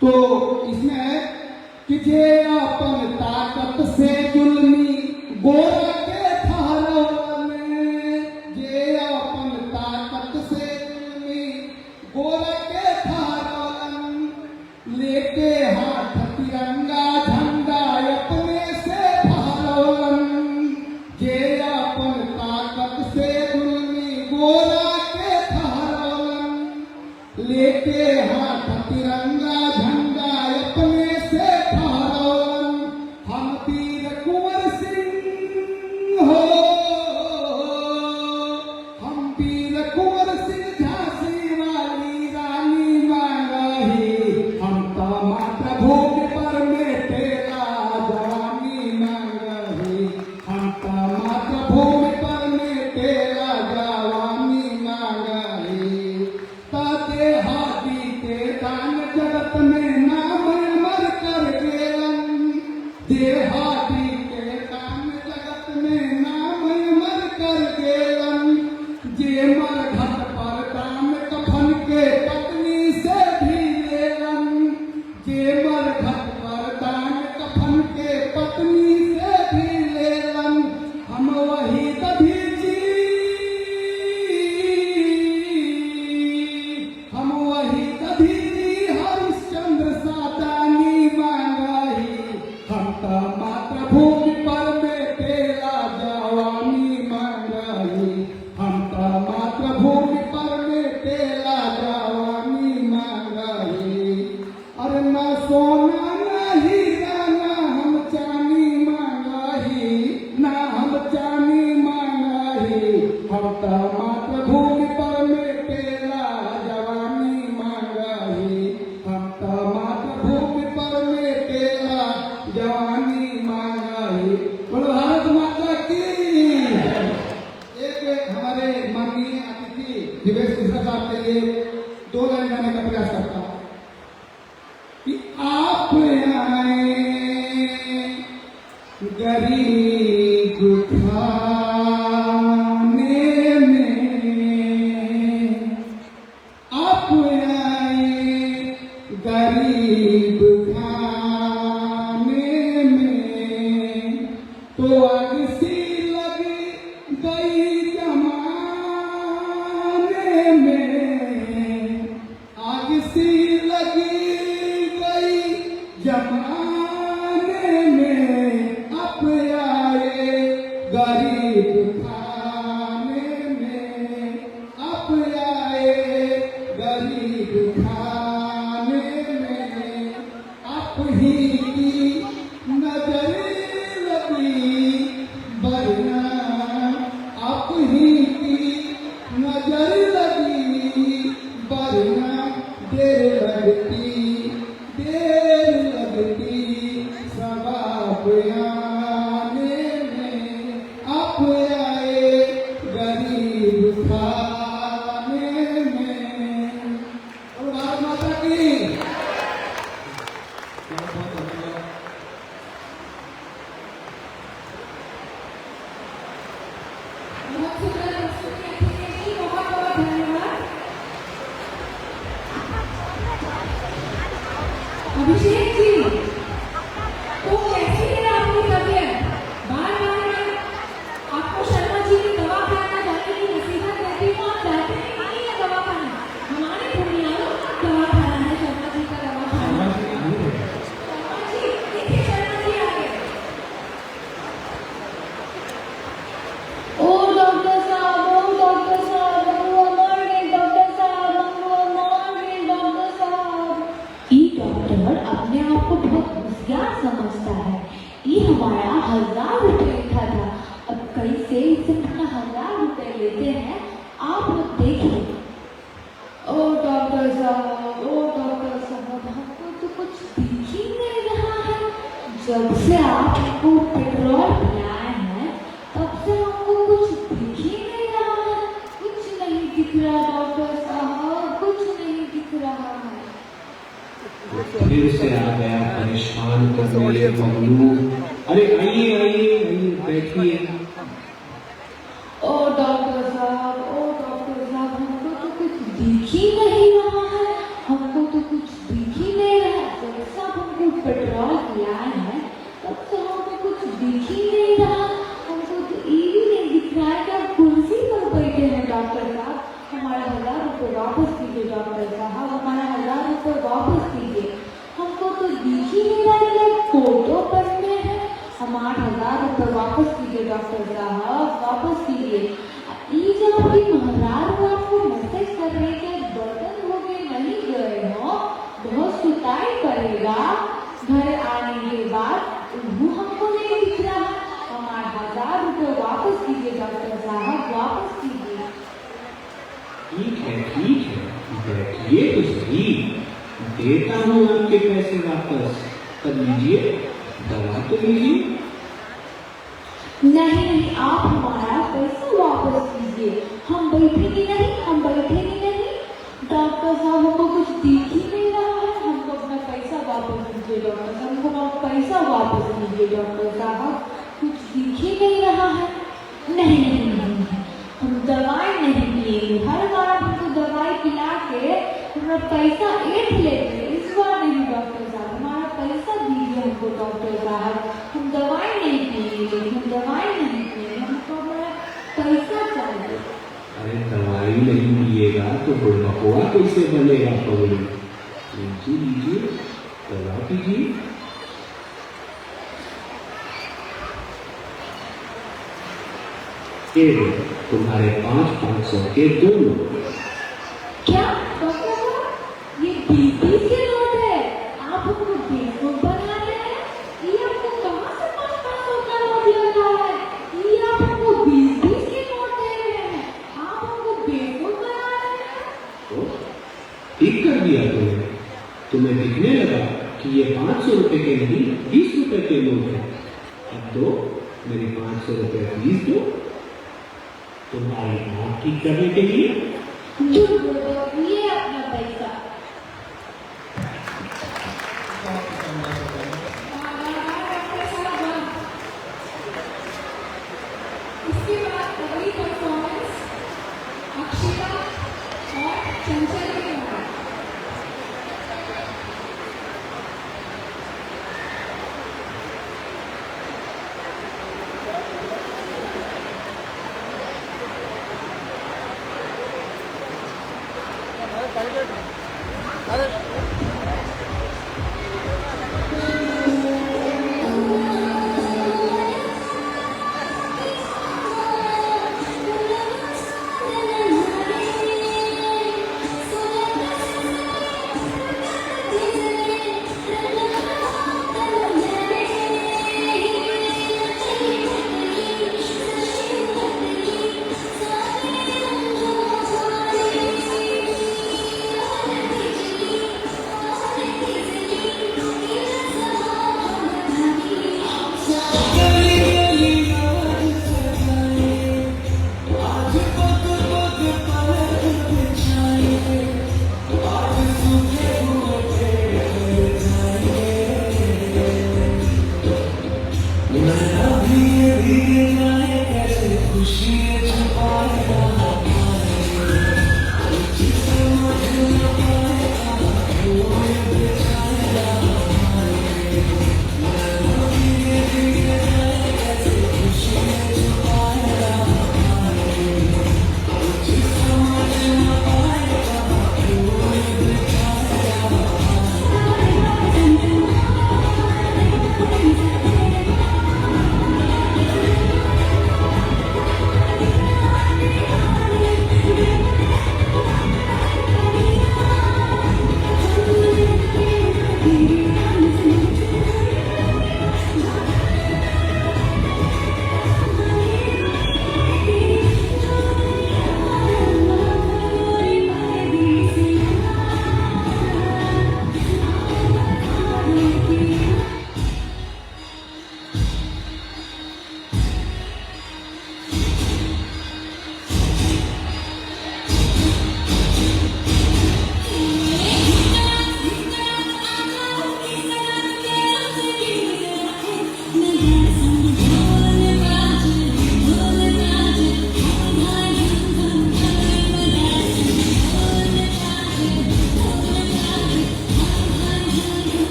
तो इसमें है कि जे अपन ताकत से जुल्मी गोरा के ठहरवन, जे अपन ताकत से जुल्मी गोरा के ठहरवन। लेके हाथ तिरंगा झंडा अपने से फहरवन। जे अपन ताकत से जुल्मी गोरा के ठहरवन। लेके हाथ तिरंगा झंडा अपने से फहरावन हम वीर कुंवर सिंह हो, हम वीर कुंवर सिंह झांसी वाली रानी मांगही, हम तो मातृभूमि पर में तेरा जवानी मांगही, हम तो मातृभूमि पर में तेरा जवानी मांगही। ताते हाथी के दान जगत में नाम अमर कर गेलन, देहाती के दान जगत में नाम अमर कर गेलन, जे मर घट पर दान कफन के पत्नी से भी लेलन, जे मर घट पर दान कफन के पत्नी से भी लेलन, हम वही दधीची, हम वही दधीची हरिश्चंद्र सादानी मांगही, हम तो मातृभूमि पर में तेरा जवानी मांगही, हम तो मातृभूमि पर में तेरा जवानी मांगही। अरे न सोना न हीरा न हम चांदी मांगही, न हम चांदी मांगही, हम तो मातृभूमि पर में तेरा जवानी मांगही, हम तो मातृभूमि पर में तेरा जवानी मांगही। बोलो भारत माता की। एक हमारे माननीय अतिथि दिवेश मिश्रा साहब के लिए 2 लाइन गाने का प्रयास करता हूँ कि आप आए गरीब खाने में, आप आए गरीब खाने में, तो आग सी लग गई जमाने में, आग सी लग गई जमाने में, आप आए गरीब खाने में, आप आए गरीब खाने में, आप ही की नजर लगी बरना, आप ही की नजर लगी बरना, देर लगती सवाब आने में, आप आए गरीब खाने में। और भारत माता की। बहुत सुंदर प्रस्तुति की, बहुत बहुत धन्यवाद। अभिषेक जी, तो कैसी है आपकी तबीयत? बार-बार आपको शर्मा जी की दवा खाना जाने की नसीहत देती हूँ, आप जाते नहीं है दवा खाना। हमारे दुनिया दवा खाना है, शर्मा जी का दवा खाना। शर्मा जी, देखिए शर्मा जी आ गए। ओ डॉक्टर साहब, डॉक्टर साहब, मंगवा मार गए डॉक्टर साहब, मंगवा मार गए डॉक्टर साहब। ये डॉक्टर अपने आप को बहुत होशियार समझता है। ये हमारा 1000 रुपए लिखा था, अब कैसे इससे अपना 1000 रुपए लेते हैं, आप लोग देखिए। ओ डॉक्टर साहब, हमको तो कुछ दिख ही नहीं रहा है। जब से आपको पेट्रोल पिलाए हैं, तब से हमको कुछ दिख ही नहीं रहा है। कुछ नहीं दिख रहा डॉक्टर साहब, कुछ नहीं दिख रहा है। फिर से आ गया परेशान करने बबलू। अरे आइए आइए बैठिए। ओ डॉक्टर साहब, हमको तो कुछ दिख ही नहीं रहा है, हमको तो कुछ दिख ही नहीं रहा है। जब सब हमको पेट्रोल पिलाए हैं, तब से हमको कुछ दिख ही नहीं रहा। हमको तो ये भी नहीं दिख रहा है कि आप कुर्सी पर बैठे हैं डॉक्टर साहब। हमारा 1000 रुपये वापस कीजिए डॉक्टर साहब, हमारा 1000 रुपये वापस कीजिए। हमको तो दिख ही नहीं रहा है, फोटो पर में है। हमारे 1000 रुपये वापस कीजिए डॉक्टर साहब, वापस कीजिए। ये जो आपकी महाराज आपको मैसेज कर रही है, बर्तन हो गए नहीं दवाई करेगा, घर आने के बाद वो हमको नहीं दिख रहा। हमारा 1000 रुपये वापस कीजिए डॉक्टर साहब, वापस कीजिए। ठीक है, बैठिए तो सही, देता हूँ आपके पैसे वापस। तब लीजिए, दवा तो लीजिए। नहीं, आप हमारा पैसा वापस कीजिए। हम बैठेंगे नहीं। डॉक्टर साहब, हमको कुछ दिख ही नहीं रहा है। हमको अपना पैसा वापस कीजिए डॉक्टर साहब, हमको अपना पैसा वापस कीजिए डॉक्टर साहब, कुछ दिख ही नहीं रहा है। नहीं, हम दवाई नहीं पिएंगे। हर बार हमको दवाई पिला के हमारा पैसा ऐंठ लेते, इस बार नहीं डॉक्टर साहब, हमारा पैसा दीजिए हमको डॉक्टर साहब। हम दवाई नहीं पिएंगे, हमको हमारा पैसा चाहिए। अरे दवाई नहीं पिएगा तो बुढ़वा कैसे बनेगा पगड़ी? लीजिए, दवा कीजिए। तुम्हारे 500 के 2 नोट। क्या डॉक्टर साहब, ये 20 के नोट है? आप हमको बेवकूफ बना रहे हैं? ये आपको कहाँ से 500 का नोट लग रहा है? ये आप हमको 20 के नोट दे रहे हैं, आप हमको बेवकूफ बना रहे हैं। तो ठीक कर दिया तुम्हें दिखने लगा कि ये 500 रुपए के नहीं 20 रुपए के नोट है। अब तो मेरी 500 रुपए फीस दो तुम्हारी आँख ठीक करने के लिए। ये अपना पैसा। इसके बाद अगली परफॉर्मेंस अक्षिता और चंचल के द्वारा।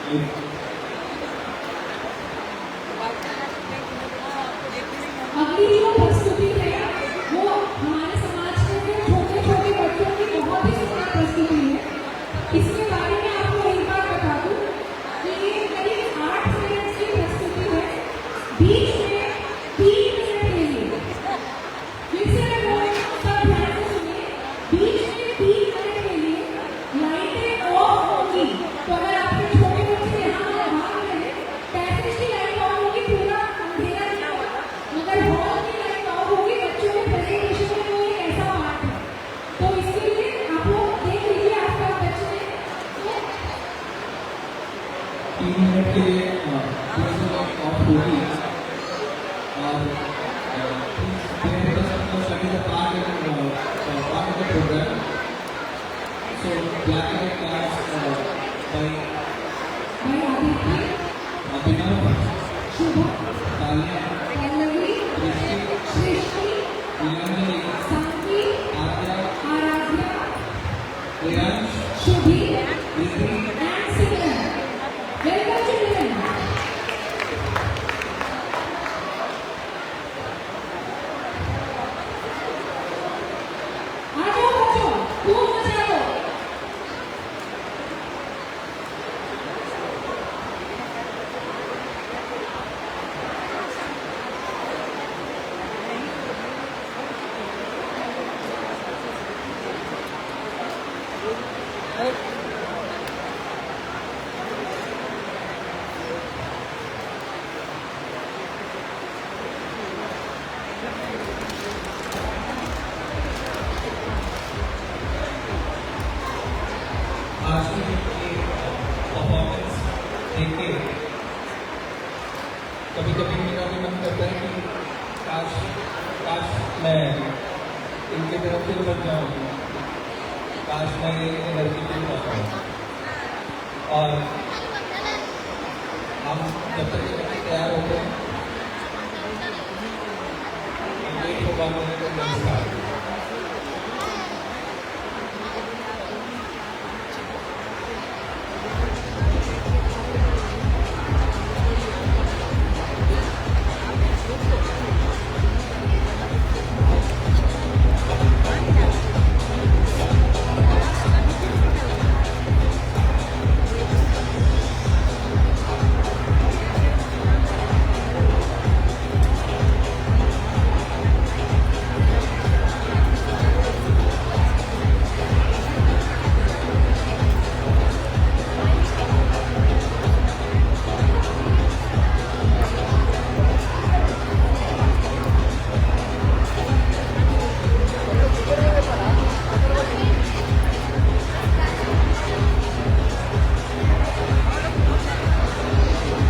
अगली जो प्रस्तुति है वो हमारे समाज के छोटे छोटे बच्चों की बहुत ही सुंदर प्रस्तुति है। इसके बारे में आपको एक बात बता दूं कि ये करीब 8 मिनट की प्रस्तुति है। बीच में 3 मिनट के लिए फिर से मैं बोल रही हूं, सब ध्यान से सुनिए। बीच में 3 मिनट के लिए लाइटें ऑफ होगी, तो अगर आपके छोटे बच्चे यहाँ भाग रहे हैं, पैसेज की लाइट ऑफ होगी, पूरा अंधेरा नहीं होगा, मगर हॉल की लाइट ऑफ होगी। बच्चों के प्रेजेंटेशन में वो एक ऐसा पार्ट है, तो इसके लिए आप लोग देख लीजिए आपका बच्चे तो 3 मिनट के लिए ऑफ होगी और study the part of the program. So black and white cards by Abhinav, Shubha, Talia, Pallavi, Srishti, Nilanjali, Sanki, Arya, Aradhya, Priyansh, Shubhi, Priti, and Simran. Welcome children. आ जाओ बच्चों, खूब मजा लो। आज की परफॉर्मेंस देख के कभी कभी मेरा भी मन करता है कि काश मैं इनके तरफ से बन जाऊँ, काश मैं ये एनर्जी फील कर पाऊँ। और हम जब तक ये तैयार होते हैं वेट होगा मेरे को नहीं।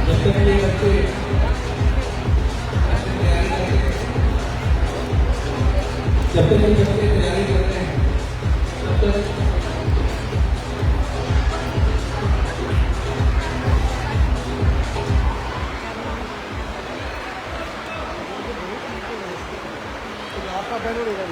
जब तक ये बच्चे तैयारी करते हैं तब तक आपका बैनर होगा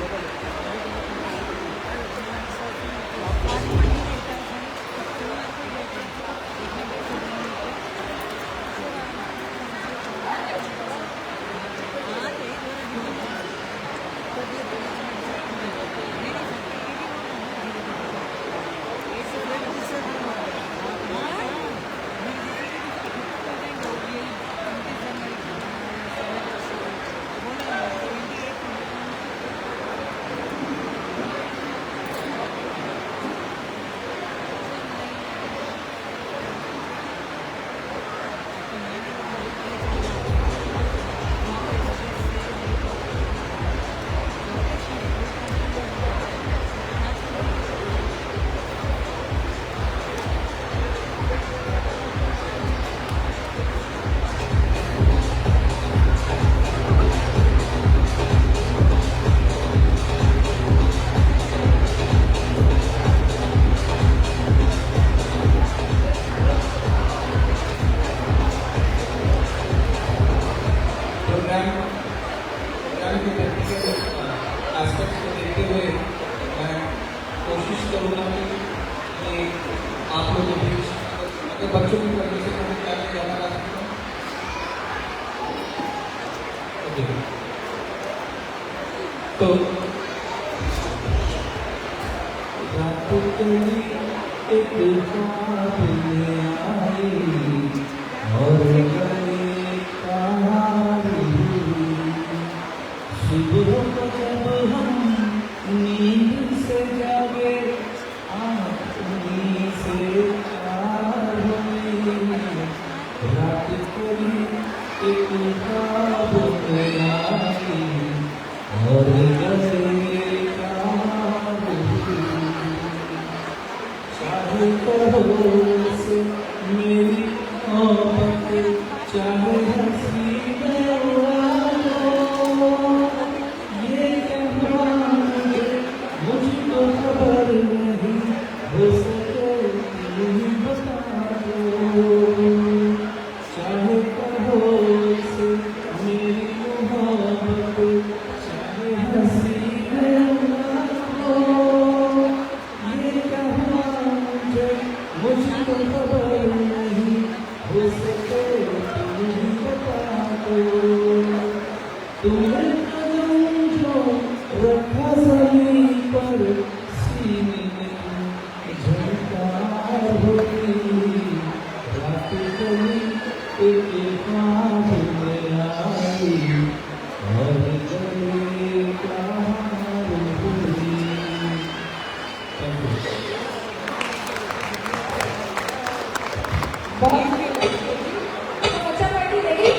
प्रोग्राम के टेक्निकल एस्पेक्ट्स को देखते हुए मैं कोशिश करूँगा कि आप लोगों के बीच बच्चों की तो रात तेरी एक ख्वाब में आई और गले कारी सुबह को जब हम नींद से जागे आँखों से चार हुए रात तेरी एक ख्वाब में आई और गले कारी चाहे कहो से मेरी मोहब्बत चाहे हंसी में उड़ा दो ये कहना मुझको खबर नहीं हो सके तुम बता दो चाहे कहो से मेरी मोहब्बत चाहे हंसी में उड़ा दो ये कहना मुझको खबर नहीं हो सके तुम बता दो तुमने कदम जो रखा ज़मीन पर सीने में झनकार हो गई रात गई एक ख्वाब में आई और गले कार हुई। अच्छा पार्टी रेडी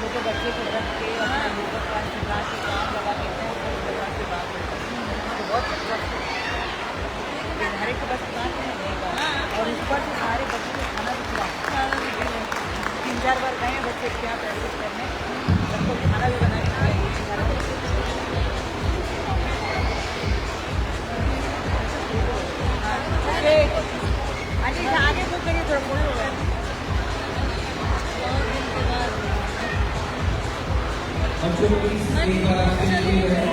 छोटे बच्चे को रख के अपना योगा क्लास सिखा के काम लगा के बात तो बहुत अच्छा हर एक बस बात नहीं रहेगा और ऊपर से सारे बच्चों को खाना भी खिलाओ 3-4 बार गए बच्चे क्या प्रैक्टिस करने सबको खाना भी बना के आगे कुछ करिए थोड़ा पूरे हो गए बच्चों प्लीज एक बार आपके लिए है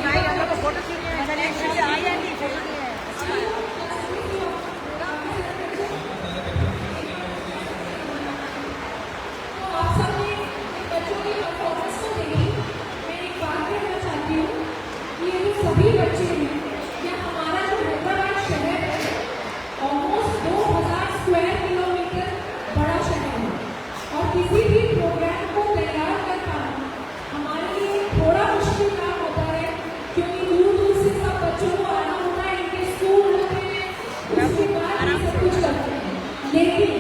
भाई हम लोग फोटो खींचने आ जाएंगे फोटो आप सबने बच्चों की परफॉर्मेंस को देखी। मैं एक बात कहना चाहती हूँ कि ये जो सभी बच्चे हैं या हमारा जो हैदराबाद शहर है ऑलमोस्ट 2000 स्क्वायर किलोमीटर बड़ा शहर है और किसी भी प्रोग्राम को तैयार कर पाना हमारे लिए थोड़ा मुश्किल काम होता है क्योंकि दूर दूर से सब बच्चों को आना होता है इनके स्कूल होते हैं उसके बाद ये सब कुछ करते हैं लेकिन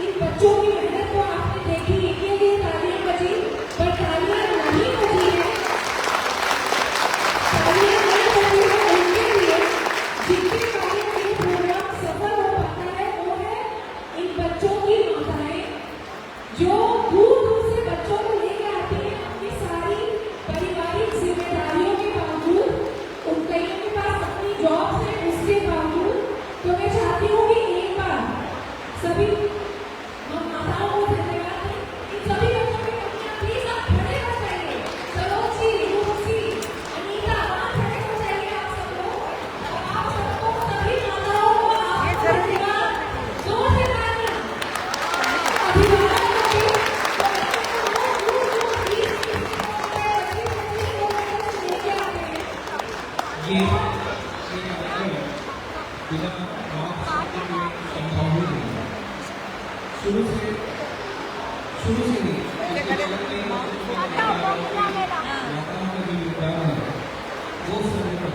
इन बच्चों की मेहनत को आपने देखी इनके लिए तालियां बजी पर तालियां नहीं बजी है तालियां नहीं बजी है उनके लिए जिनके कारण ये प्रोग्राम सफल हो पाता है वो है इन बच्चों की माताएं जो दूर दूर से बच्चों को लेकर आती हैं अपनी सारी पारिवारिक जिम्मेदारियों के बावजूद उन कईयों के पास अपनी जॉब है उसके बावजूद तो मैं चाहती हूँ कि एक बार सभी हम माताओं को धन्यवाद दें इन सभी बच्चों के कन्या प्लीज आप खड़े हो जाइए सरोज जी रूपसी अनीता आप खड़े हो जाइए आप सब लोग और आप सबको सभी माताओं को आप धन्यवाद जोर से तालियां अभिवादन ये बिना बात संभव ही नहीं शुरू से ही इसके जगत में माताओं का जो योगदान है वो सभी पर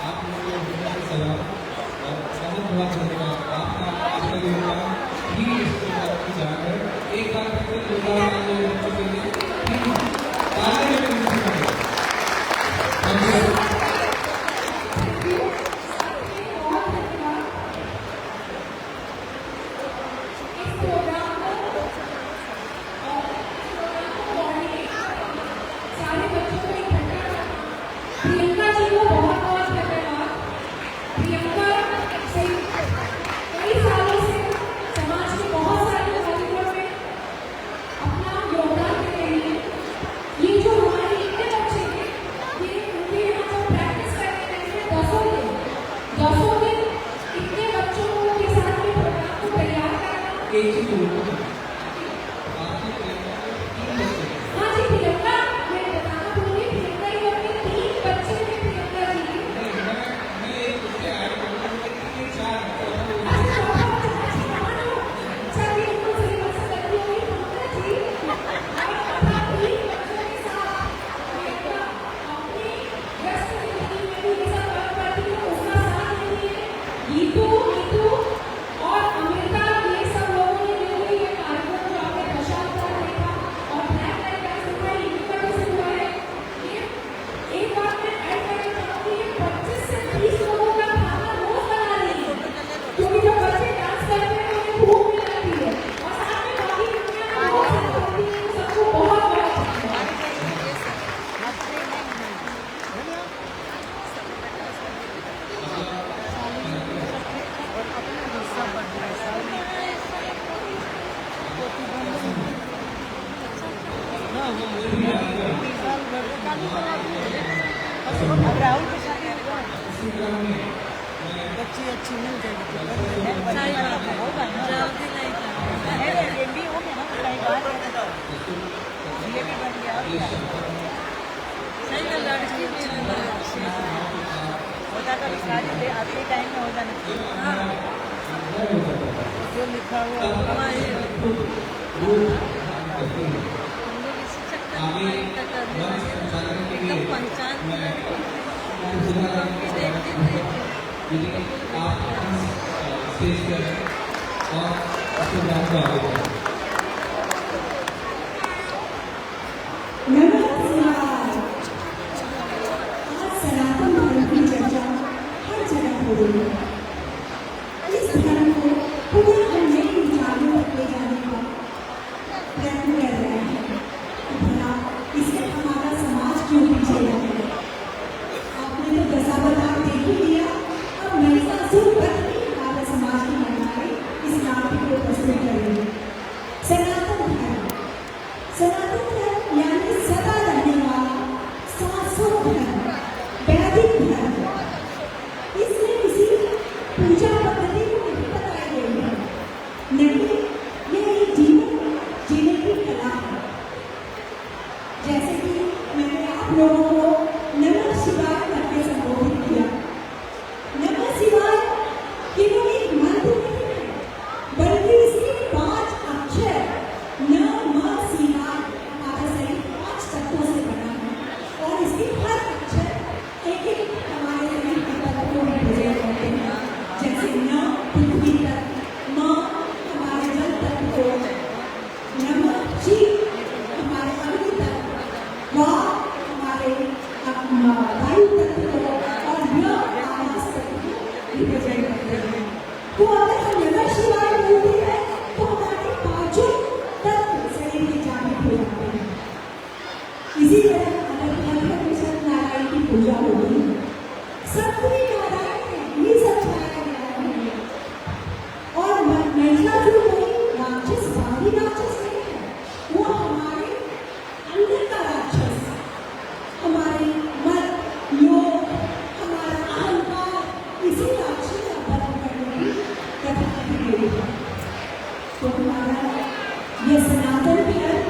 आप लोगों को सलाम और बहुत बहुत धन्यवाद आपका योगदान ही इसके बात की जान है एक बार फिर योगदान बच्चों के लिए प्रियंका जी को बहुत बहुत धन्यवाद। प्रियंका से कई सालों से समाज के बहुत सारे कार्यक्रम में अपना अब राहुल के साथ बच्ची अच्छी मिल जाएगी होगा ना ये भी हो गया ना कहीं बाहर ये भी बन गया होता तो शादी दे आपके टाइम में होता नहीं जो लिखा हुआ सनातन धर्म की चर्चा हर जगह हो रही है। इस धर्म को पुनः हम नए विचारों तक ले जाने का प्रयत्न कर रहे हैं। भला इससे हमारा समाज क्यों पीछे रह गया? आपने तो दशावतार देख ही लिया। अब महिषासुर वध भी हमारे समाज की महिलाएं इस नाटक को प्रस्तुत करेंगी। सनातन धर्म यानी सदा रहने वाला शाश्वत धर्म, वैदिक धर्म। इसमें किसी पूजा पद्धति को नहीं बताई गई है, नहीं यह एक जीवन जीने की कला है। जैसे कि मैंने आप लोगों को नमः शिवाय करके संबोधित किया। नमः शिवाय केवल एक मंत्र नहीं है, बल्कि इसके 5 अक्षर न म शिवाय। हमारा शरीर 5 तत्वों से बना है और इसके हर अक्षर एक एक हमारे शरीर के तत्वों में विजय करते हैं। जैसे न पृथ्वी तत्व, म हमारे जल तत्व को, नमः शिव हमारे अग्नि तत्व, वा हमारे वायु तत्व को और य आकाश तत्व को विभजन करते हैं। तो अगर हम नमः शिवाय बोलते हैं तो हमारे 5 तत्व शरीर में जागृत हो जाते हैं। इसी तरह अगर नारायण की पूजा होगी, सतगुरु नारायण है, ये सब छाया गया है। और महिषासुर कोई राक्षस, बाहरी राक्षस नहीं है, वो हमारे अंदर का राक्षस, हमारे मन, योग, हमारा अहंकार, इसी राक्षस का वध करने की कथा की गई है। तो हमारा ये सनातन धर्म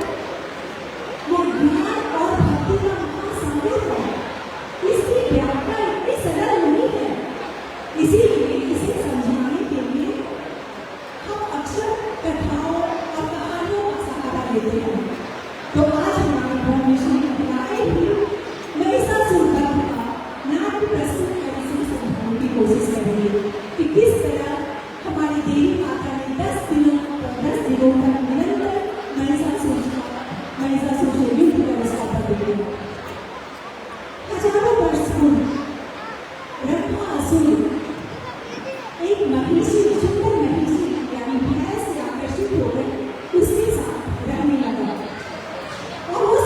वो ज्ञान और भक्ति का महासागर है। इसकी व्याख्या इतनी सरल नहीं है, इसीलिए इसे समझाने के लिए हम अक्सर कथाओं और कहानियों का सहारा लेते हैं। तो आज हमारे भुवनेश्वर में बुलाए भी महिषासुर वध का नाट्य प्रस्तुत करने से समझाने की कोशिश करेंगे कि किस तरह हमारी देवी माता ने 10 दिनों तक निरंतर महिषासुर से युद्ध व्यवस्था कर दी। हजारों वर्ष पूर्व ब्रह्मासुर एक महिषी, सुंदर महिषी यानी भैंस से आकर्षित होकर उसके साथ रहने लगा और वो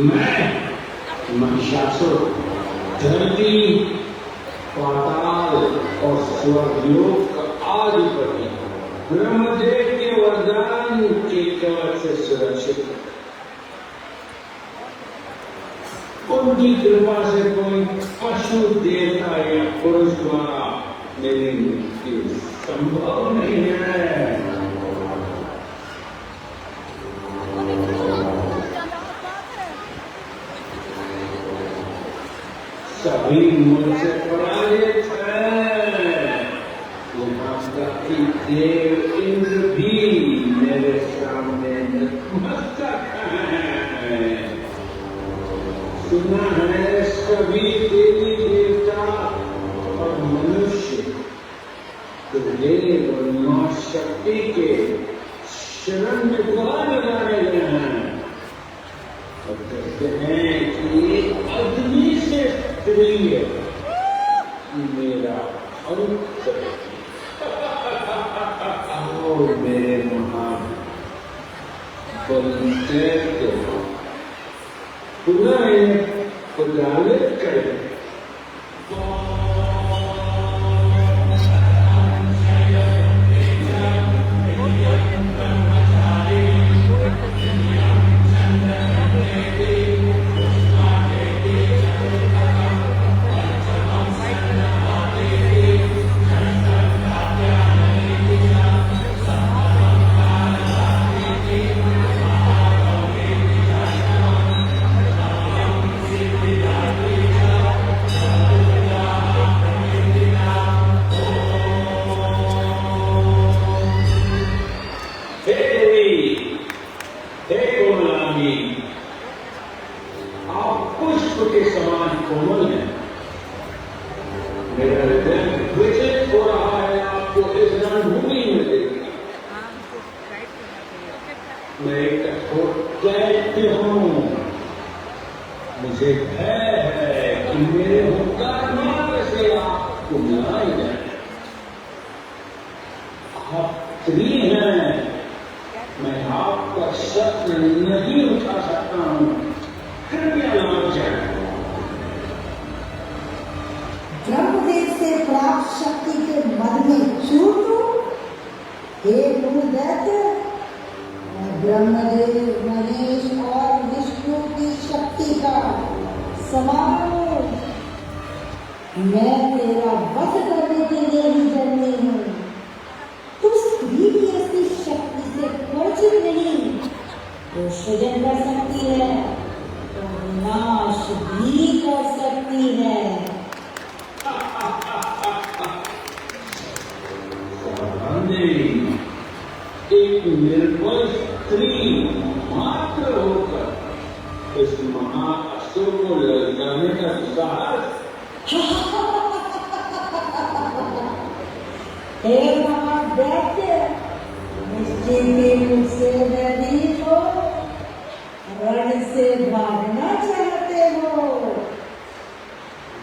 मैं महिषासुर धरती, पाताल और स्वर्गलोक का आधिपति ब्रह्मदेव के वरदान के कवच से सुरक्षित हूं। उनकी कृपा से कोई पशु, देवता या पुरुष द्वारा मेरी मृत्यु संभव नहीं है। सभी मुझसे पराजित हैं। यहाँ तक कि देव इंद्र भी मेरे सामने नतमस्तक हैं। सुना है सभी देवी देवता और मनुष्य देव और मां शक्ति के शरण में गुहार लगाए गए हैं और कहते हैं कि ये अग्नि से प्रिय मेरा अंत करेगी। ओ मेरे महाबली दैत्य, पुनः इन्हें पलायित करें। के समान कोमल है। मेरा हृदय विचलित हो रहा है आपको इस रणभूमि में देखकर। मैं एक कठोर दैत्य हूं। मुझे भय है कि मेरे हुक्कार मार्ग से आपको मिलाई जाए। आप स्त्री हैं, मैं आपका शस्त्र नहीं उठा सकता हूं, कृपया मान जाए। ब्रह्मदेव से प्राप्त शक्ति के मद में चूर दूं? हे दैत्य, मैं ब्रह्मदेव, महेश और विष्णु की शक्ति का समान हूं। मैं तेरा वध करने के लिए ही जन्मी हूं। तू स्त्री की ऐसी शक्ति से परिचित नहीं। तो सृजन कर सकती है, तो विनाश भी कर सकती है। एक निर्बल स्त्री मात्र होकर इस महाअसुर को ललकारने का साहस। हे महादैत्य, निश्चय के मुझसे डरी हो, रण से भागना चाहते हो।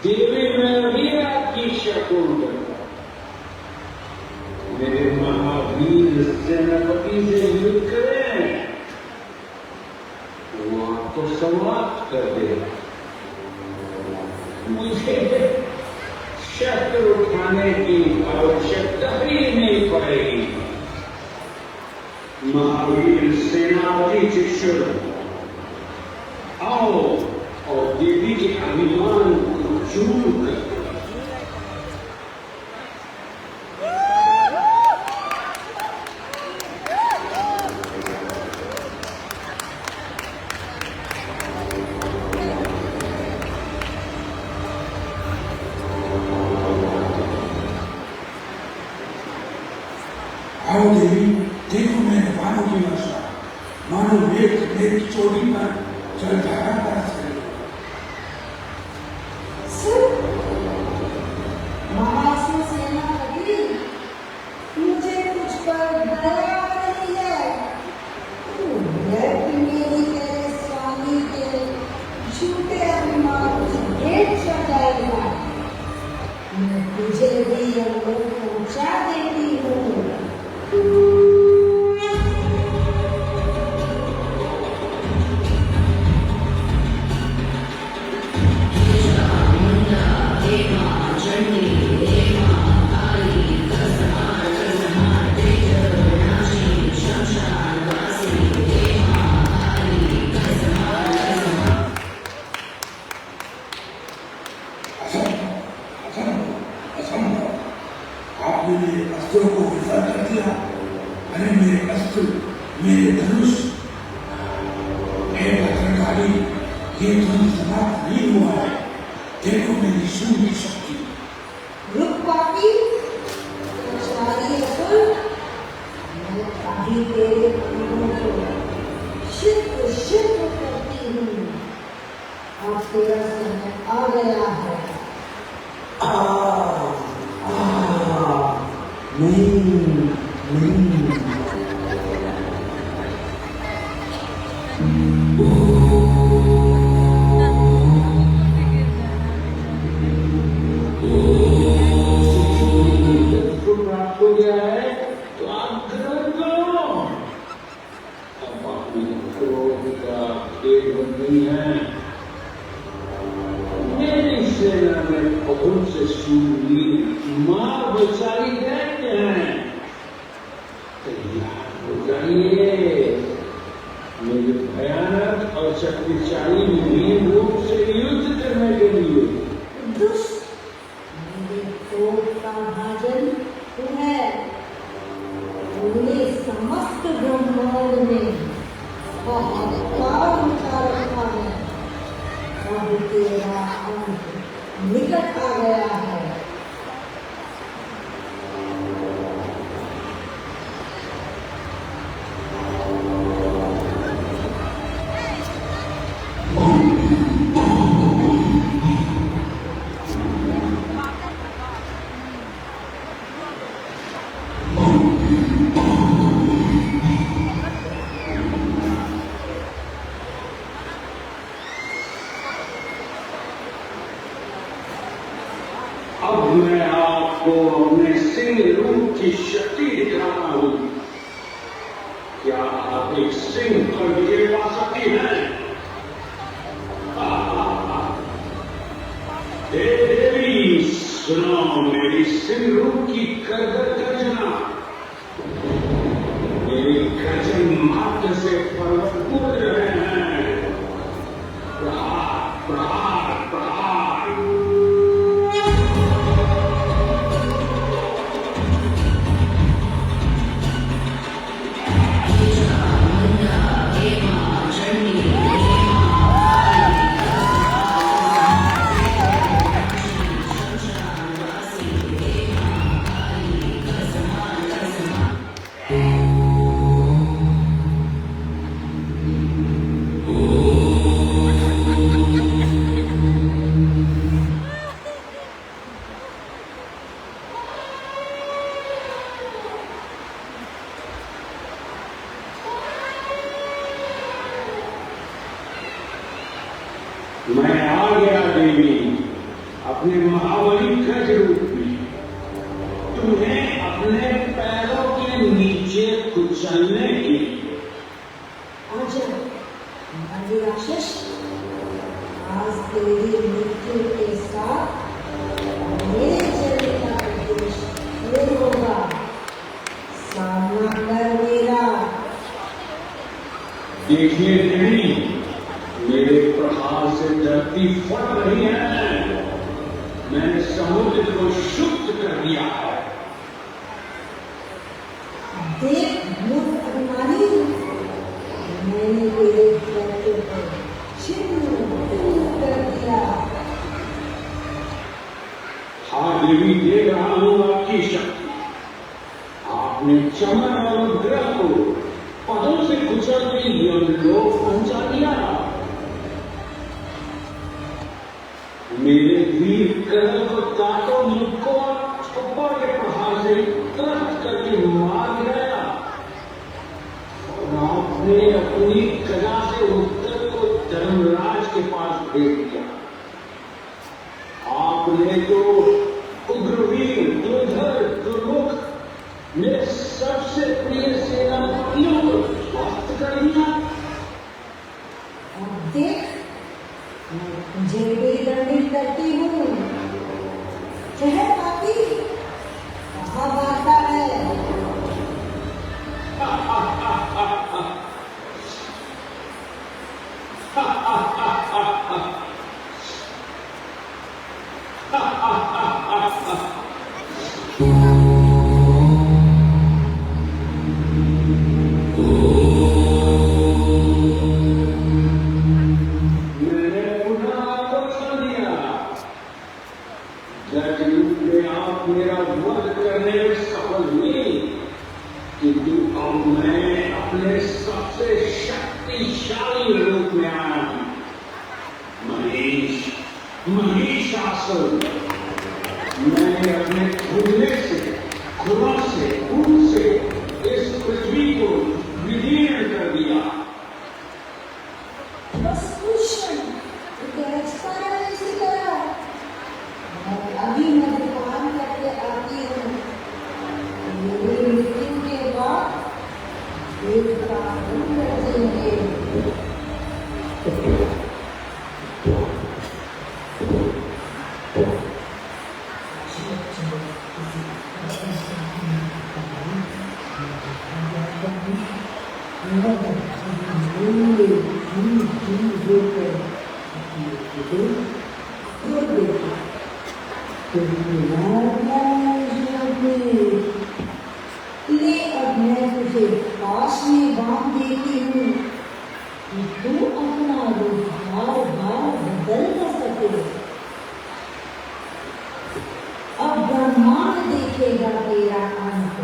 देवी, मैं भी आपकी शकुन करता। मेरे महावीर सेनापति से युद्ध करें, वो आपको समाप्त कर दे। मुझे शस्त्र उठाने की आवश्यकता ही नहीं पड़ेगी। महावीर सेनापति शिष्य, आओ और देवी के अभिमान को चूर कर आओ देवी, देखो मेरे बालों की वर्षा, मानो मेघ मेरी चोटी पर जलधारा बरस रही है। महासुर सेनापति, मुझे कुछ पर दया नहीं है। व्यर्थ मेरी तेरे स्वामी के झूठे अभिमान की भेंट चढ़ाएगा। मैं तुझे भी यमलोक पहुंचा देती हूँ। अस्त्रों को विफल कर दिया। अरे मेरे अस्त्र, मेरे धनुष, भद्रकाली, ये धनुष समाप्त नहीं हुआ है। देखो मेरी शून्य शक्ति। रुक पापी, चारी असुर, मैं अभी तेरे तीरों को शिव करती हूँ। अब तेरा समय आ गया है। नहीं। प्राप्त हो गया है तो आप ग्रहण करो। अब अपनी क्रोध का एक बंदी है। मेरी सेना में बहुत से शूरवीर मार बचाई रहते हैं। तैयार हो जाइए मेरे भयानक और शक्तिशाली वीर रूप से युद्ध करने के लिए। दुष्ट, मेरे क्रोध का भाजन तू है। तूने समस्त ब्रह्मांड में हाहाकार मचा रखा है। अब तेरा अंत निकट आ गया है। अब मैं आपको अपने सिंह रूप की शक्ति दिखाता हूं। क्या आप एक सिंह पर विजय पा सकती हैं? देवी सुनो मेरी सिंह रूप की करगर गर्जना। मेरी गर्जन मात्र से पर्वत कूद रहे हैं। प्रहार प्रहार प्रहार। मैं आ गया देवी अपने महाबली गज रूप में। तुम्हें अपने पैरों के नीचे कुचलने के लिए। आजा माली राक्षस, आज तेरी मृत्यु के साथ मेरे चलने का उद्देश्य ये होगा। सामना कर मेरा। देखिए देवी, मेरे प्रहार से धरती फट रही है। मैंने समुद्र को शुद्ध कर दिया है। देख मूर्ख अभिमानी, मैंने तेरे धरती को छिन्न कर दिया। हाँ देवी, देख रहा हूं आपकी शक्ति। आपने चमन और ग्रह को पदों से कुचल के यमलोक पहुंचा दिया। मेरे वीर कदम को काटो, मुझको छप्पर के प्रहार से त्रस्त करके मार गिराया। और आपने अपनी कला से उत्तर को धर्मराज के पास भेज दिया। आपने तो उग्रवीर, दुर्धर, दुर्मुख, मेरे सबसे प्रिय सेनापतियों को ध्वस्त कर दिया। और देख, मैं तुझे भी दंडित करती हूँ। कह पापी, कहाँ भागता है? और मैं अपने सबसे शक्तिशाली रूप में आया हूं। महिषासुर। मैंने अपने खून से इस पृथ्वी को विदीर्ण कर दिया। बस कुछ इसी तरह मैं अभी मध्यपान करके आती हूँ। मेरी मृत्यु के बाद एक कानून रचेंगे। ले अब मैं तुझे पास में बांध देती हूँ कि तू अपना रूप बार बदल न सके। अब ब्रह्मांड देखेगा तेरा अंत।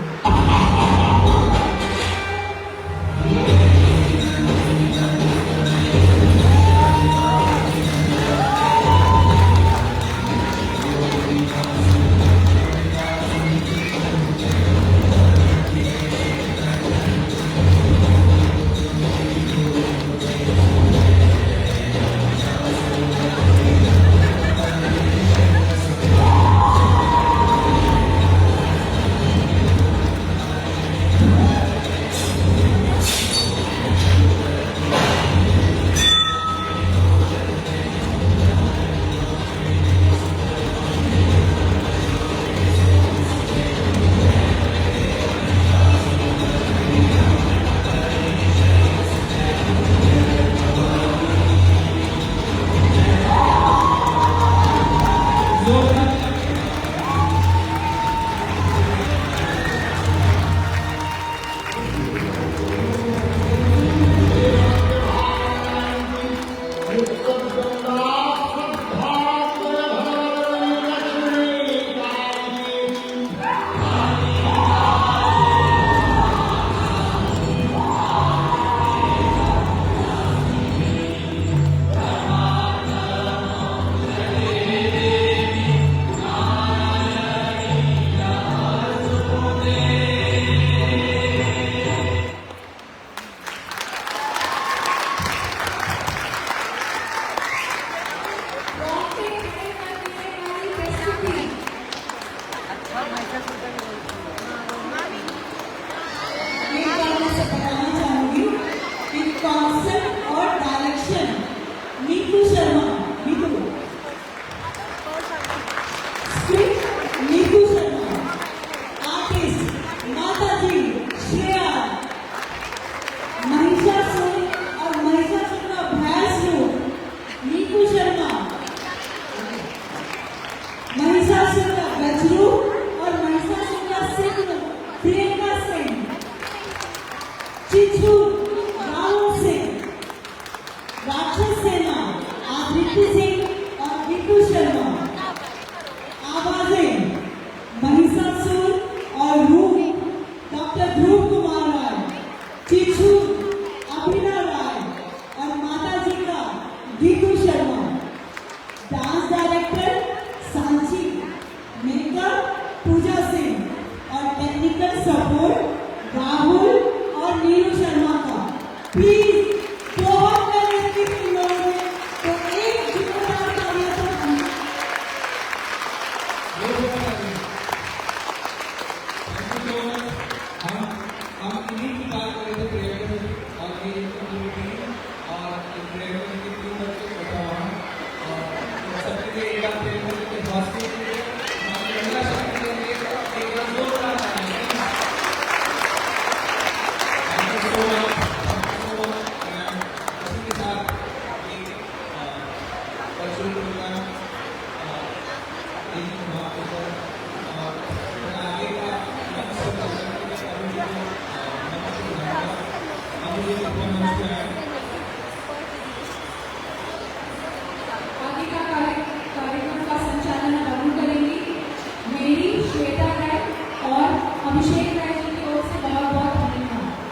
अभिषेक राय जी की ओर से बहुत बहुत धन्यवाद।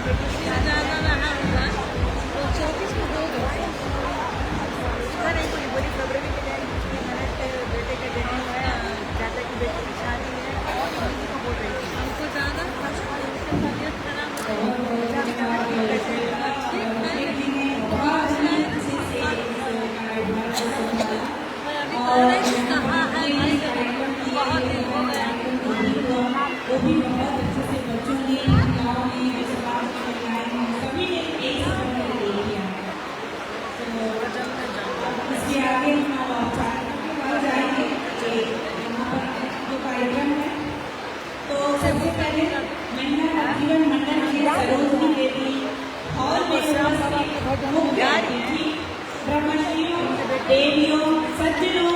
ज़्यादा रहा होगा तो 34 को 2 घंटे पता नहीं कोई बड़ी खबरें भी मिल जाएगी कि मैंने बेटे का जन्म हुआ चाचा की बेटी की शादी है और किसी को बोल रही थी हमको ज़्यादा वो भी बहुत अच्छे से बच्चों ने गाँव में समाज में महिलाएं सभी ने एक साथ ले लिया। तो इसके आगे हम के पास जाएंगे यहाँ पर जो कार्यक्रम है तो सबसे पहले महिला जीवन मंडल की सरोजनी देवी हॉल में मुख्य अतिथि ब्रह्मश्रियों देवियों सज्जनों